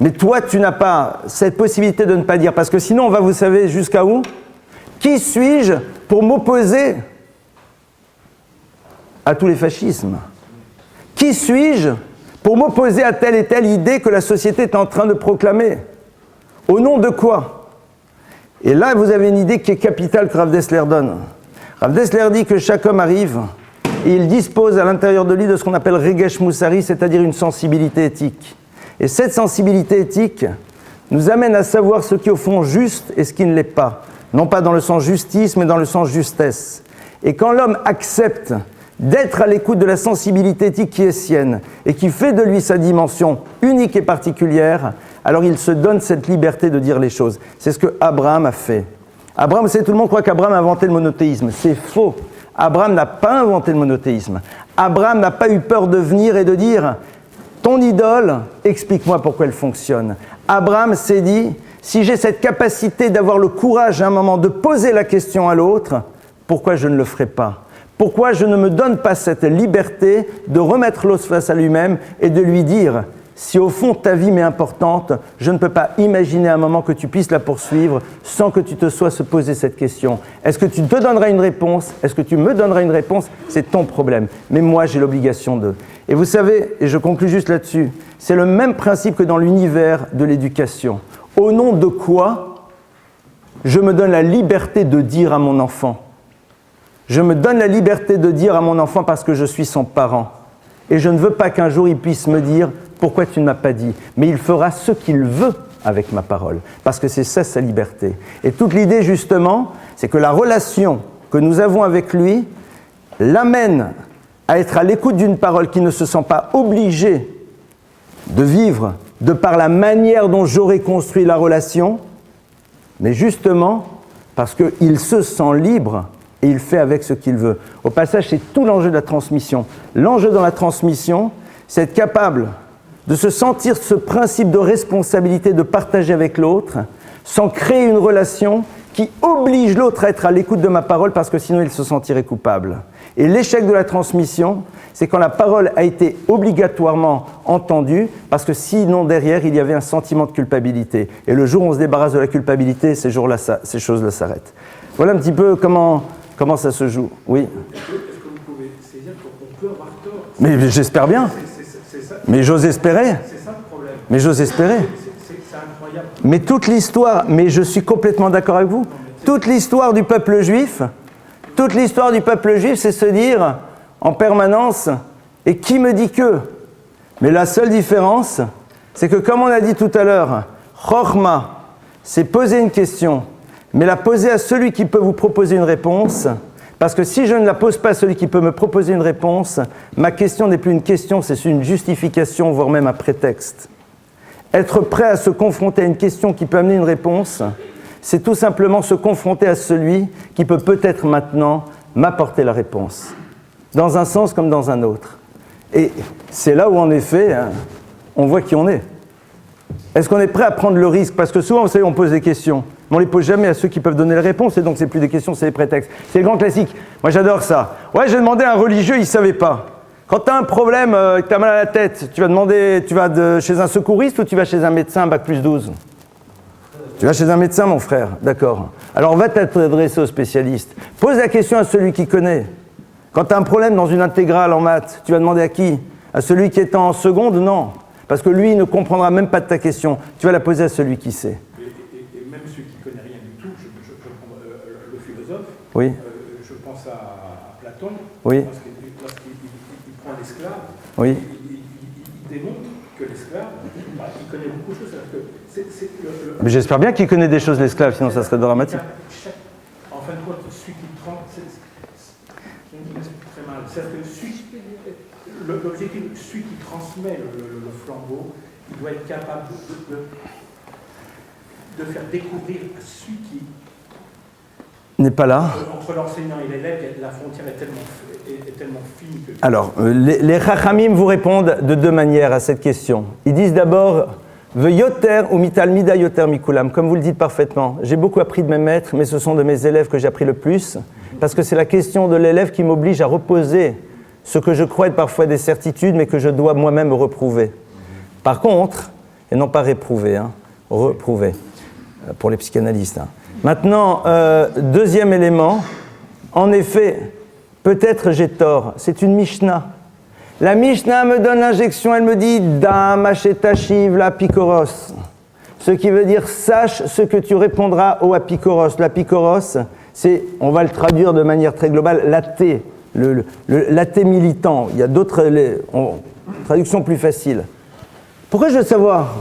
Speaker 1: Mais toi, tu n'as pas cette possibilité de ne pas dire, parce que sinon, on va, vous savez, jusqu'à où? Qui suis-je pour m'opposer à tous les fascismes? Qui suis-je pour m'opposer à telle et telle idée que la société est en train de proclamer? Au nom de quoi? Et là, vous avez une idée qui est capitale que Rav Dessler donne. Rav Dessler dit que chaque homme arrive et il dispose à l'intérieur de lui de ce qu'on appelle Regesh Moussari, c'est-à-dire une sensibilité éthique. Et cette sensibilité éthique nous amène à savoir ce qui est au fond juste et ce qui ne l'est pas. Non pas dans le sens justice, mais dans le sens justesse. Et quand l'homme accepte d'être à l'écoute de la sensibilité éthique qui est sienne et qui fait de lui sa dimension unique et particulière, alors il se donne cette liberté de dire les choses. C'est ce que Abraham a fait. Abraham, tout le monde croit qu'Abraham a inventé le monothéisme. C'est faux. Abraham n'a pas inventé le monothéisme. Abraham n'a pas eu peur de venir et de dire « Ton idole, explique-moi pourquoi elle fonctionne ». Abraham s'est dit « Si j'ai cette capacité d'avoir le courage à un moment de poser la question à l'autre, pourquoi je ne le ferai pas ? Pourquoi je ne me donne pas cette liberté de remettre l'autre face à lui-même et de lui dire « Si au fond ta vie m'est importante, je ne peux pas imaginer un moment que tu puisses la poursuivre sans que tu te sois se poser cette question. Est-ce que tu te donneras une réponse? Est-ce que tu me donneras une réponse? C'est ton problème. Mais moi, j'ai l'obligation de... » Et vous savez, et je conclus juste là-dessus, c'est le même principe que dans l'univers de l'éducation. Au nom de quoi je me donne la liberté de dire à mon enfant? Je me donne la liberté de dire à mon enfant parce que je suis son parent. Et je ne veux pas qu'un jour il puisse me dire « Pourquoi tu ne m'as pas dit ?» Mais il fera ce qu'il veut avec ma parole, parce que c'est ça sa liberté. Et toute l'idée justement, c'est que la relation que nous avons avec lui l'amène à être à l'écoute d'une parole qui ne se sent pas obligée de vivre de par la manière dont j'aurais construit la relation, mais justement parce qu'il se sent libre et il fait avec ce qu'il veut. Au passage, c'est tout l'enjeu de la transmission. L'enjeu dans la transmission, c'est être capable de se sentir ce principe de responsabilité de partager avec l'autre, sans créer une relation qui oblige l'autre à être à l'écoute de ma parole parce que sinon il se sentirait coupable. Et l'échec de la transmission, c'est quand la parole a été obligatoirement entendue parce que sinon derrière il y avait un sentiment de culpabilité. Et le jour où on se débarrasse de la culpabilité, ces choses-là s'arrêtent. Voilà un petit peu comment ça se joue. Oui.
Speaker 3: Est-ce que vous pouvez saisir qu'on peut avoir tort?
Speaker 1: Mais j'espère bien.
Speaker 3: C'est ça.
Speaker 1: Mais j'ose espérer.
Speaker 3: C'est ça le problème.
Speaker 1: Mais j'ose espérer.
Speaker 3: C'est incroyable.
Speaker 1: Mais toute l'histoire, mais je suis complètement d'accord avec vous, toute l'histoire du peuple juif, c'est se dire en permanence, et qui me dit que? Mais la seule différence, c'est que comme on a dit tout à l'heure, Chochma, c'est poser une question, mais la poser à celui qui peut vous proposer une réponse, parce que si je ne la pose pas à celui qui peut me proposer une réponse, ma question n'est plus une question, c'est une justification, voire même un prétexte. Être prêt à se confronter à une question qui peut amener une réponse, c'est tout simplement se confronter à celui qui peut peut-être maintenant m'apporter la réponse, dans un sens comme dans un autre. Et c'est là où, en effet, on voit qui on est. Est-ce qu'on est prêt à prendre le risque? Parce que souvent, vous savez, on pose des questions, mais on ne les pose jamais à ceux qui peuvent donner les réponses, et donc c'est plus des questions, c'est des prétextes. C'est le grand classique. Moi, j'adore ça. Ouais, j'ai demandé à un religieux, il ne savait pas. Quand tu as un problème, que tu as mal à la tête, tu vas chez un secouriste ou tu vas chez un médecin bac+12? Tu vas chez un médecin, mon frère, d'accord. Alors, va t'adresser au spécialiste. Pose la question à celui qui connaît. Quand tu as un problème dans une intégrale en maths, tu vas demander à qui? À celui qui est en seconde? Non. Parce que lui, il ne comprendra même pas de ta question. Tu vas la poser à celui qui sait.
Speaker 3: Et même celui qui ne connaît rien du tout, je prends le philosophe,
Speaker 1: Oui.
Speaker 3: Je pense à Platon,
Speaker 1: Oui.
Speaker 3: lorsqu'il prend l'esclave,
Speaker 1: Oui.
Speaker 3: il démontre que l'esclave, il connaît beaucoup de choses.
Speaker 1: Mais j'espère bien qu'il connaît des choses, l'esclave, sinon ça serait dramatique.
Speaker 3: En fin de compte, celui qui prend, je m'explique très mal, c'est-à-dire que l'objectif, celui qui transmet le flambeau, il doit être capable de faire découvrir à celui qui
Speaker 1: n'est pas là.
Speaker 3: Entre l'enseignant et l'élève, la frontière est tellement fine que...
Speaker 1: Alors, les Chachamim vous répondent de deux manières à cette question. Ils disent d'abord Veyoter ou mitalmida yoter mikulam, comme vous le dites parfaitement. J'ai beaucoup appris de mes maîtres, mais ce sont de mes élèves que j'ai appris le plus, parce que c'est la question de l'élève qui m'oblige à reposer ce que je crois être parfois des certitudes, mais que je dois moi-même reprouver. Par contre, et non pas réprouver, reprouver, pour les psychanalystes. Maintenant, deuxième élément, en effet, peut-être j'ai tort, c'est une Mishnah. La Mishnah me donne l'injection, elle me dit « Dam achetachiv la pikoros », ce qui veut dire « sache ce que tu répondras au apikoros ». L'apikoros, c'est, on va le traduire de manière très globale, l'athée, l'athée militant. Il y a d'autres traductions plus faciles. Pourquoi je veux savoir ?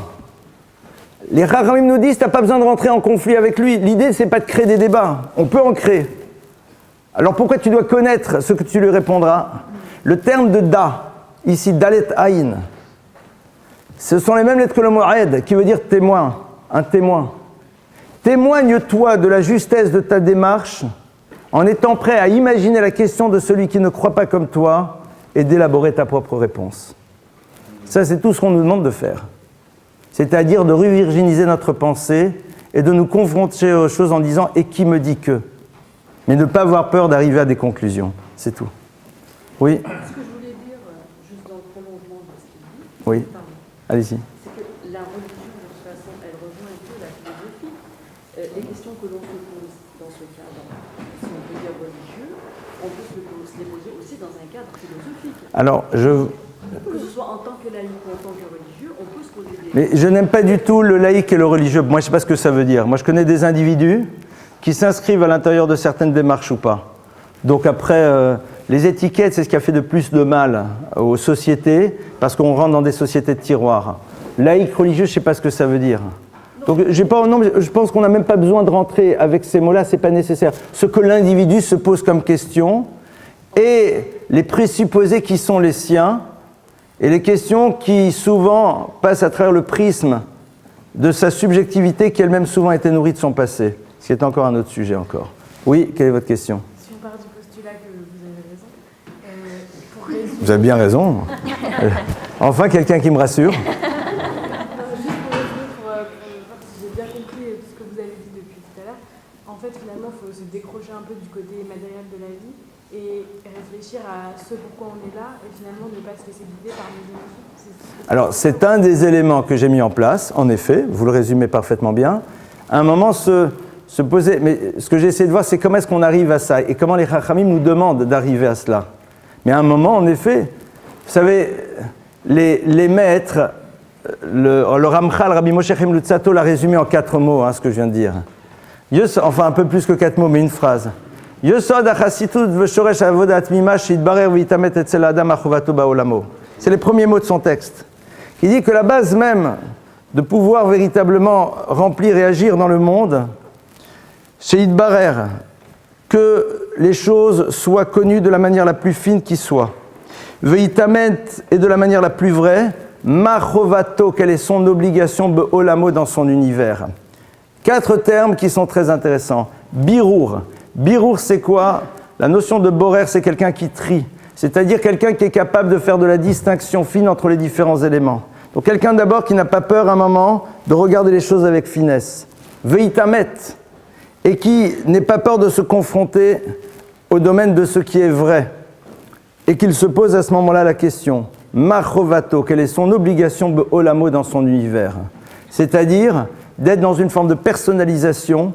Speaker 1: Les Chachamim nous disent, tu n'as pas besoin de rentrer en conflit avec lui. L'idée, ce n'est pas de créer des débats. On peut en créer. Alors pourquoi tu dois connaître ce que tu lui répondras ? Le terme de da, ici, dalet aïn, ce sont les mêmes lettres que le mot aed, qui veut dire témoin, un témoin. Témoigne-toi de la justesse de ta démarche en étant prêt à imaginer la question de celui qui ne croit pas comme toi et d'élaborer ta propre réponse. Ça, c'est tout ce qu'on nous demande de faire. C'est-à-dire de revirginiser notre pensée et de nous confronter aux choses en disant « et qui me dit que ?» Mais ne pas avoir peur d'arriver à des conclusions, c'est tout. Oui.
Speaker 2: Ce que je voulais dire, juste dans le prolongement de ce qu'il dit,
Speaker 1: oui. Allez-y.
Speaker 2: C'est que la religion, de toute façon, elle rejoint un peu la philosophie. Les questions que l'on se pose dans ce cadre, si on peut dire religieux, on peut se les poser aussi dans un cadre philosophique.
Speaker 1: Alors,
Speaker 2: que ce soit en tant que laïc ou en tant que religieux, on peut se poser des...
Speaker 1: Mais je n'aime pas du tout le laïc et le religieux. Moi, je ne sais pas ce que ça veut dire. Moi, je connais des individus qui s'inscrivent à l'intérieur de certaines démarches ou pas. Donc après, les étiquettes, c'est ce qui a fait de plus de mal aux sociétés, parce qu'on rentre dans des sociétés de tiroirs. Laïc, religieux, je ne sais pas ce que ça veut dire. Donc je pense qu'on n'a même pas besoin de rentrer avec ces mots-là, ce n'est pas nécessaire. Ce que l'individu se pose comme question, et les présupposés qui sont les siens, et les questions qui souvent passent à travers le prisme de sa subjectivité qui elle-même souvent été nourrie de son passé. Ce qui est encore un autre sujet encore. Oui, quelle est votre question ?
Speaker 4: Si on part du postulat que vous avez raison, pour résumer...
Speaker 1: Vous avez bien raison. Enfin, quelqu'un qui me rassure.
Speaker 4: Non, juste pour résumer, pour voir si j'ai bien compris tout ce que vous avez dit depuis tout à l'heure, en fait, finalement, il faut se décrocher un peu du côté matériel de la vie et réfléchir à ce pourquoi on est là et finalement ne pas se laisser guider par nos émotions. Alors,
Speaker 1: c'est un des éléments que j'ai mis en place, en effet, vous le résumez parfaitement bien. À un moment, se poser, mais ce que j'ai essayé de voir, c'est comment est-ce qu'on arrive à ça et comment les Chachamim nous demandent d'arriver à cela. Mais à un moment, en effet, vous savez, les maîtres, le Ramchal, Rabbi Moshe Chaim Luzzatto l'a résumé en 4 mots, ce que je viens de dire. Enfin, un peu plus que 4 mots, mais une phrase. Yosod achasitut v'shoresh avodat mima sheitbarer v'itamet etzel adam achovato ba'olamo. C'est les premiers mots de son texte. Il dit que la base même de pouvoir véritablement remplir et agir dans le monde, c'est Yitbarer, que les choses soient connues de la manière la plus fine qui soit. V'itamet est de la manière la plus vraie, machovato, quelle est son obligation ba'olamo dans son univers. 4 termes qui sont très intéressants. Birour. Birour, c'est quoi ? La notion de borer, c'est quelqu'un qui trie. C'est-à-dire quelqu'un qui est capable de faire de la distinction fine entre les différents éléments. Donc quelqu'un d'abord qui n'a pas peur à un moment de regarder les choses avec finesse, veitamet, et qui n'ait pas peur de se confronter au domaine de ce qui est vrai, et qu'il se pose à ce moment-là la question, ma chovato, quelle est son obligation be'olamo dans son univers, c'est-à-dire d'être dans une forme de personnalisation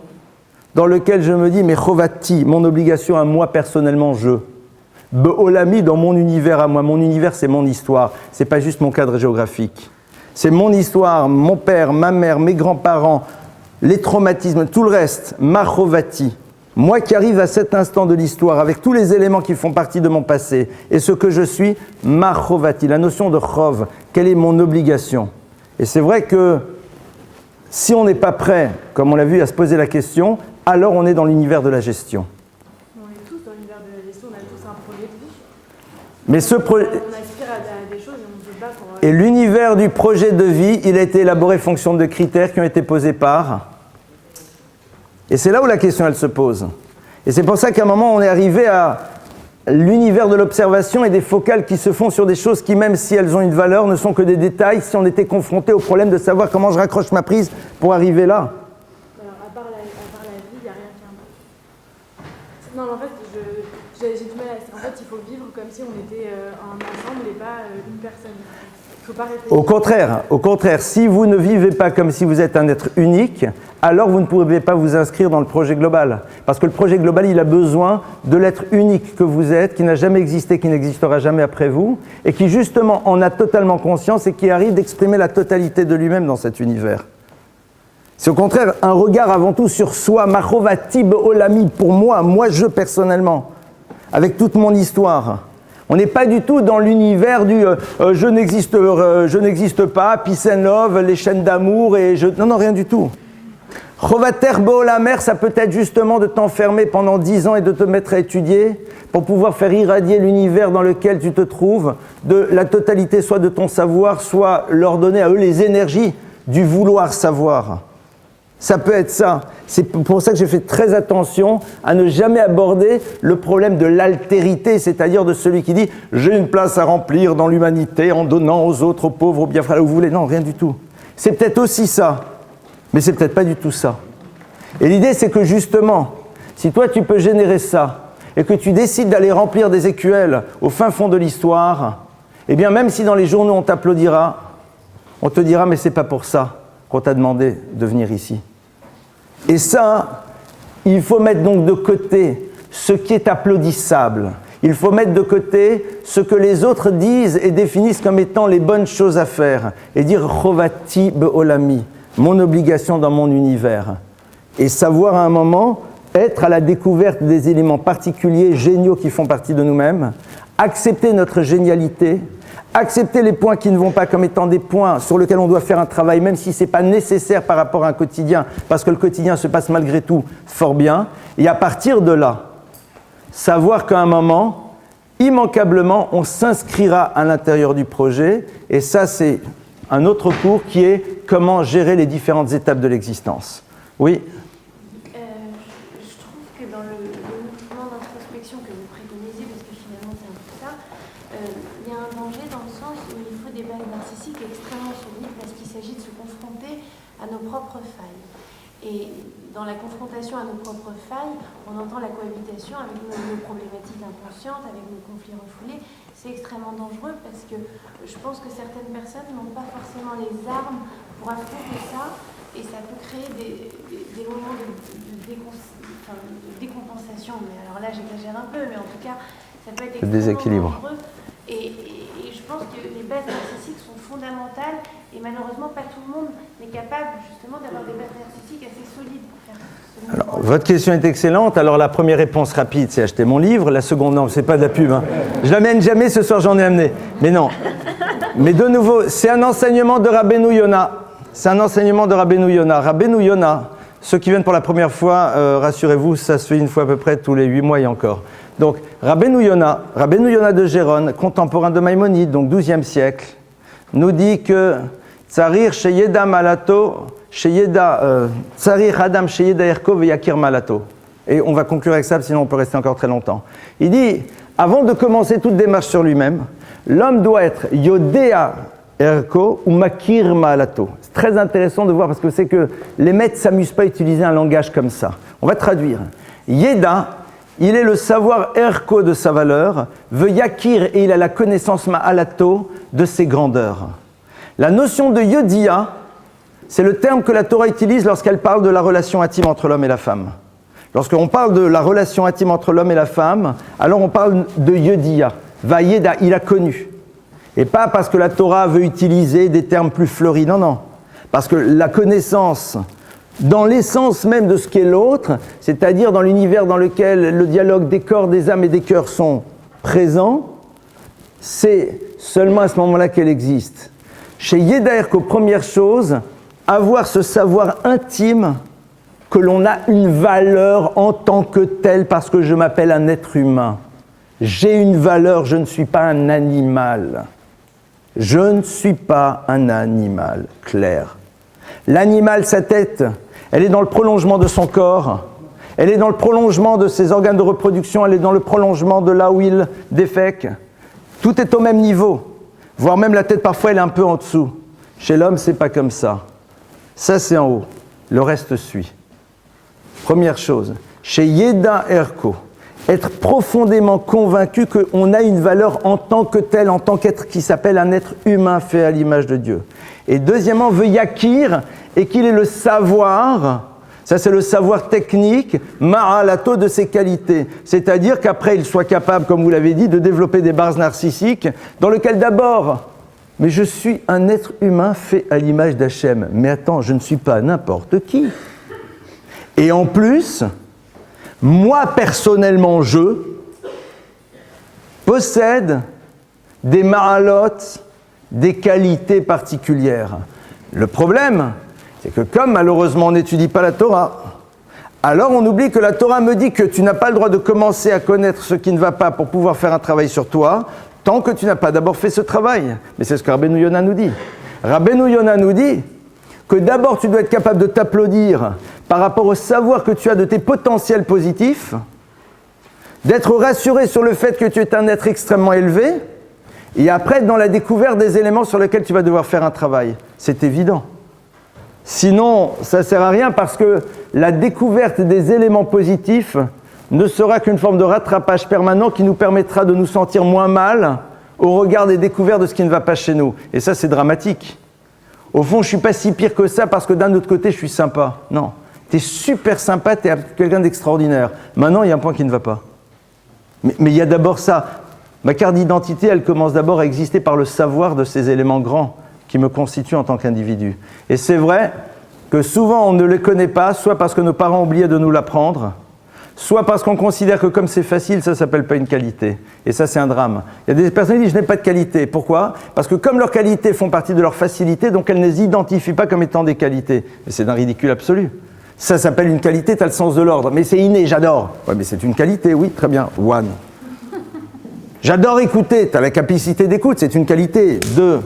Speaker 1: dans lequel je me dis, mais chovati, mon obligation à moi personnellement, je. Be'olami, dans mon univers à moi. Mon univers, c'est mon histoire. C'est pas juste mon cadre géographique. C'est mon histoire, mon père, ma mère, mes grands-parents, les traumatismes, tout le reste. Ma chovati. Moi qui arrive à cet instant de l'histoire, avec tous les éléments qui font partie de mon passé, et ce que je suis, ma chovati. La notion de chov, quelle est mon obligation? Et c'est vrai que si on n'est pas prêt, comme on l'a vu, à se poser la question, alors on est dans l'univers de la gestion.
Speaker 4: On est tous dans l'univers de la gestion, on a tous un projet de vie.
Speaker 1: Mais ce projet...
Speaker 4: On aspire à des choses et on se bat pour...
Speaker 1: Et l'univers du projet de vie, il a été élaboré en fonction de critères qui ont été posés par... Et c'est là où la question, elle se pose. Et c'est pour ça qu'à un moment, on est arrivé à l'univers de l'observation et des focales qui se font sur des choses qui, même si elles ont une valeur, ne sont que des détails si on était confronté au problème de savoir comment je raccroche ma prise pour arriver là.
Speaker 4: Alors, à part la vie, il n'y a rien qui importe. Non, mais en fait, j'ai du mal à... En fait, il faut vivre comme si on était un ensemble et pas une personne. Il ne faut pas réfléchir.
Speaker 1: Au contraire, si vous ne vivez pas comme si vous êtes un être unique, alors vous ne pouvez pas vous inscrire dans le projet global. Parce que le projet global, il a besoin de l'être unique que vous êtes, qui n'a jamais existé, qui n'existera jamais après vous, et qui justement en a totalement conscience et qui arrive d'exprimer la totalité de lui-même dans cet univers. C'est au contraire un regard avant tout sur soi, machovati be'olami, pour moi je personnellement, avec toute mon histoire. On n'est pas du tout dans l'univers du je n'existe pas, peace and love, les chaînes d'amour et je... Non, rien du tout. Chovater be'olamer, ça peut être justement de t'enfermer pendant 10 ans et de te mettre à étudier pour pouvoir faire irradier l'univers dans lequel tu te trouves, de la totalité soit de ton savoir, soit leur donner à eux les énergies du vouloir savoir. Ça peut être ça. C'est pour ça que j'ai fait très attention à ne jamais aborder le problème de l'altérité, c'est-à-dire de celui qui dit « j'ai une place à remplir dans l'humanité en donnant aux autres, aux pauvres, aux bienfaiteurs, là où vous voulez ». Non, rien du tout. C'est peut-être aussi ça, mais c'est peut-être pas du tout ça. Et l'idée, c'est que justement, si toi tu peux générer ça, et que tu décides d'aller remplir des écuelles au fin fond de l'histoire, eh bien même si dans les journaux on t'applaudira, on te dira « mais c'est pas pour ça qu'on t'a demandé de venir ici ». Et ça, il faut mettre donc de côté ce qui est applaudissable. Il faut mettre de côté ce que les autres disent et définissent comme étant les bonnes choses à faire. Et dire « Chovati be'olami », mon obligation dans mon univers. Et savoir à un moment être à la découverte des éléments particuliers, géniaux qui font partie de nous-mêmes, accepter notre génialité, accepter les points qui ne vont pas comme étant des points sur lesquels on doit faire un travail, même si ce n'est pas nécessaire par rapport à un quotidien, parce que le quotidien se passe malgré tout fort bien. Et à partir de là, savoir qu'à un moment, immanquablement, on s'inscrira à l'intérieur du projet. Et ça, c'est un autre cours qui est comment gérer les différentes étapes de l'existence. Oui ?
Speaker 5: Je trouve que dans le mouvement d'introspection que vous préconisez, parce que finalement c'est un peu ça, il y a un danger dans le sens où il faut des bases narcissiques extrêmement solides parce qu'il s'agit de se confronter à nos propres failles. Et dans la confrontation à nos propres failles, on entend la cohabitation avec nos problématiques inconscientes, avec nos conflits refoulés. C'est extrêmement dangereux parce que je pense que certaines personnes n'ont pas forcément les armes pour affronter ça et ça peut créer des moments de décompensation. Mais alors là, j'exagère un peu, mais en tout cas, ça peut être extrêmement dangereux. Et je pense que les bases narcissiques sont fondamentales et malheureusement, pas tout le monde n'est capable justement d'avoir des bases narcissiques assez solides pour faire ce
Speaker 1: Alors, votre question est excellente. Alors, la première réponse rapide, c'est acheter mon livre. La seconde, non, c'est pas de la pub. Hein. Je l'amène jamais, ce soir, j'en ai amené. Mais non. Mais de nouveau, c'est un enseignement de Rabbeinu Yona. C'est un enseignement de Rabbeinu Yona. Rabbeinu Yona, ceux qui viennent pour la première fois, rassurez-vous, ça se fait une fois à peu près tous les 8 mois et encore. Donc, Rabbeinu Yona de Gérone, contemporain de Maïmonide, donc 12e siècle, nous dit que Tsarir sheyeda malato, Tsarir adam sheyeda erko veyakir malato. Et on va conclure avec ça, sinon on peut rester encore très longtemps. Il dit, avant de commencer toute démarche sur lui-même, l'homme doit être yodea erko ou makir ma'alato. C'est très intéressant de voir parce que c'est que les maîtres ne s'amusent pas à utiliser un langage comme ça. On va traduire. Yeda, il est le savoir erko de sa valeur, veut yakir et il a la connaissance ma'alato de ses grandeurs. La notion de yodia, c'est le terme que la Torah utilise lorsqu'elle parle de la relation intime entre l'homme et la femme. Lorsqu'on parle de la relation intime entre l'homme et la femme, alors on parle de yodia. Vayeda, il a connu. Et pas parce que la Torah veut utiliser des termes plus fleuris, non, non. Parce que la connaissance, dans l'essence même de ce qu'est l'autre, c'est-à-dire dans l'univers dans lequel le dialogue des corps, des âmes et des cœurs sont présents, c'est seulement à ce moment-là qu'elle existe. Chez Yeda Erko, première chose, avoir ce savoir intime que l'on a une valeur en tant que tel parce que je m'appelle un être humain. J'ai une valeur, je ne suis pas un animal. Je ne suis pas un animal, clair. L'animal, sa tête, elle est dans le prolongement de son corps, elle est dans le prolongement de ses organes de reproduction, elle est dans le prolongement de là où il défèque. Tout est au même niveau, voire même la tête parfois elle est un peu en dessous. Chez l'homme, c'est pas comme ça. Ça, c'est en haut. Le reste suit. Première chose, chez Yeda Erko, être profondément convaincu qu'on a une valeur en tant que tel, en tant qu'être qui s'appelle un être humain fait à l'image de Dieu. Et deuxièmement, veut yakir, et qu'il ait le savoir, ça c'est le savoir technique, ma'alato de ses qualités. C'est-à-dire qu'après il soit capable, comme vous l'avez dit, de développer des bases narcissiques, dans lequel d'abord, mais je suis un être humain fait à l'image d'Hachem. Mais attends, je ne suis pas n'importe qui. Et en plus, moi personnellement, je possède des ma'alot, des qualités particulières. Le problème, c'est que comme malheureusement on n'étudie pas la Torah, alors on oublie que la Torah me dit que tu n'as pas le droit de commencer à connaître ce qui ne va pas pour pouvoir faire un travail sur toi, tant que tu n'as pas d'abord fait ce travail. Mais c'est ce que Rabbeinu Yonah nous dit. Rabbeinu Yonah nous dit que d'abord tu dois être capable de t'applaudir par rapport au savoir que tu as de tes potentiels positifs, d'être rassuré sur le fait que tu es un être extrêmement élevé, et après dans la découverte des éléments sur lesquels tu vas devoir faire un travail. C'est évident. Sinon, ça ne sert à rien parce que la découverte des éléments positifs ne sera qu'une forme de rattrapage permanent qui nous permettra de nous sentir moins mal au regard des découvertes de ce qui ne va pas chez nous. Et ça, c'est dramatique. Au fond, je ne suis pas si pire que ça parce que d'un autre côté, je suis sympa. Non. Tu es super sympa, tu es quelqu'un d'extraordinaire. Maintenant, il y a un point qui ne va pas. Mais il y a d'abord ça. Ma carte d'identité, elle commence d'abord à exister par le savoir de ces éléments grands qui me constituent en tant qu'individu. Et c'est vrai que souvent, on ne les connaît pas, soit parce que nos parents ont oublié de nous l'apprendre, soit parce qu'on considère que comme c'est facile, ça ne s'appelle pas une qualité. Et ça, c'est un drame. Il y a des personnes qui disent « je n'ai pas de qualité ». Pourquoi ? Parce que comme leurs qualités font partie de leur facilité, donc elles ne les identifient pas comme étant des qualités. Mais c'est d'un ridicule absolu. Ça s'appelle une qualité, tu as le sens de l'ordre. Mais c'est inné, j'adore. Ouais, mais c'est une qualité, oui, très bien. One. J'adore écouter, tu as la capacité d'écoute, c'est une qualité. Deux.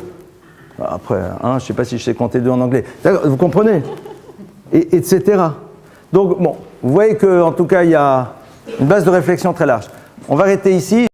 Speaker 1: Après, je ne sais pas si je sais compter deux en anglais. Vous comprenez ? Etc. Donc, bon, vous voyez qu'en tout cas, il y a une base de réflexion très large. On va arrêter ici.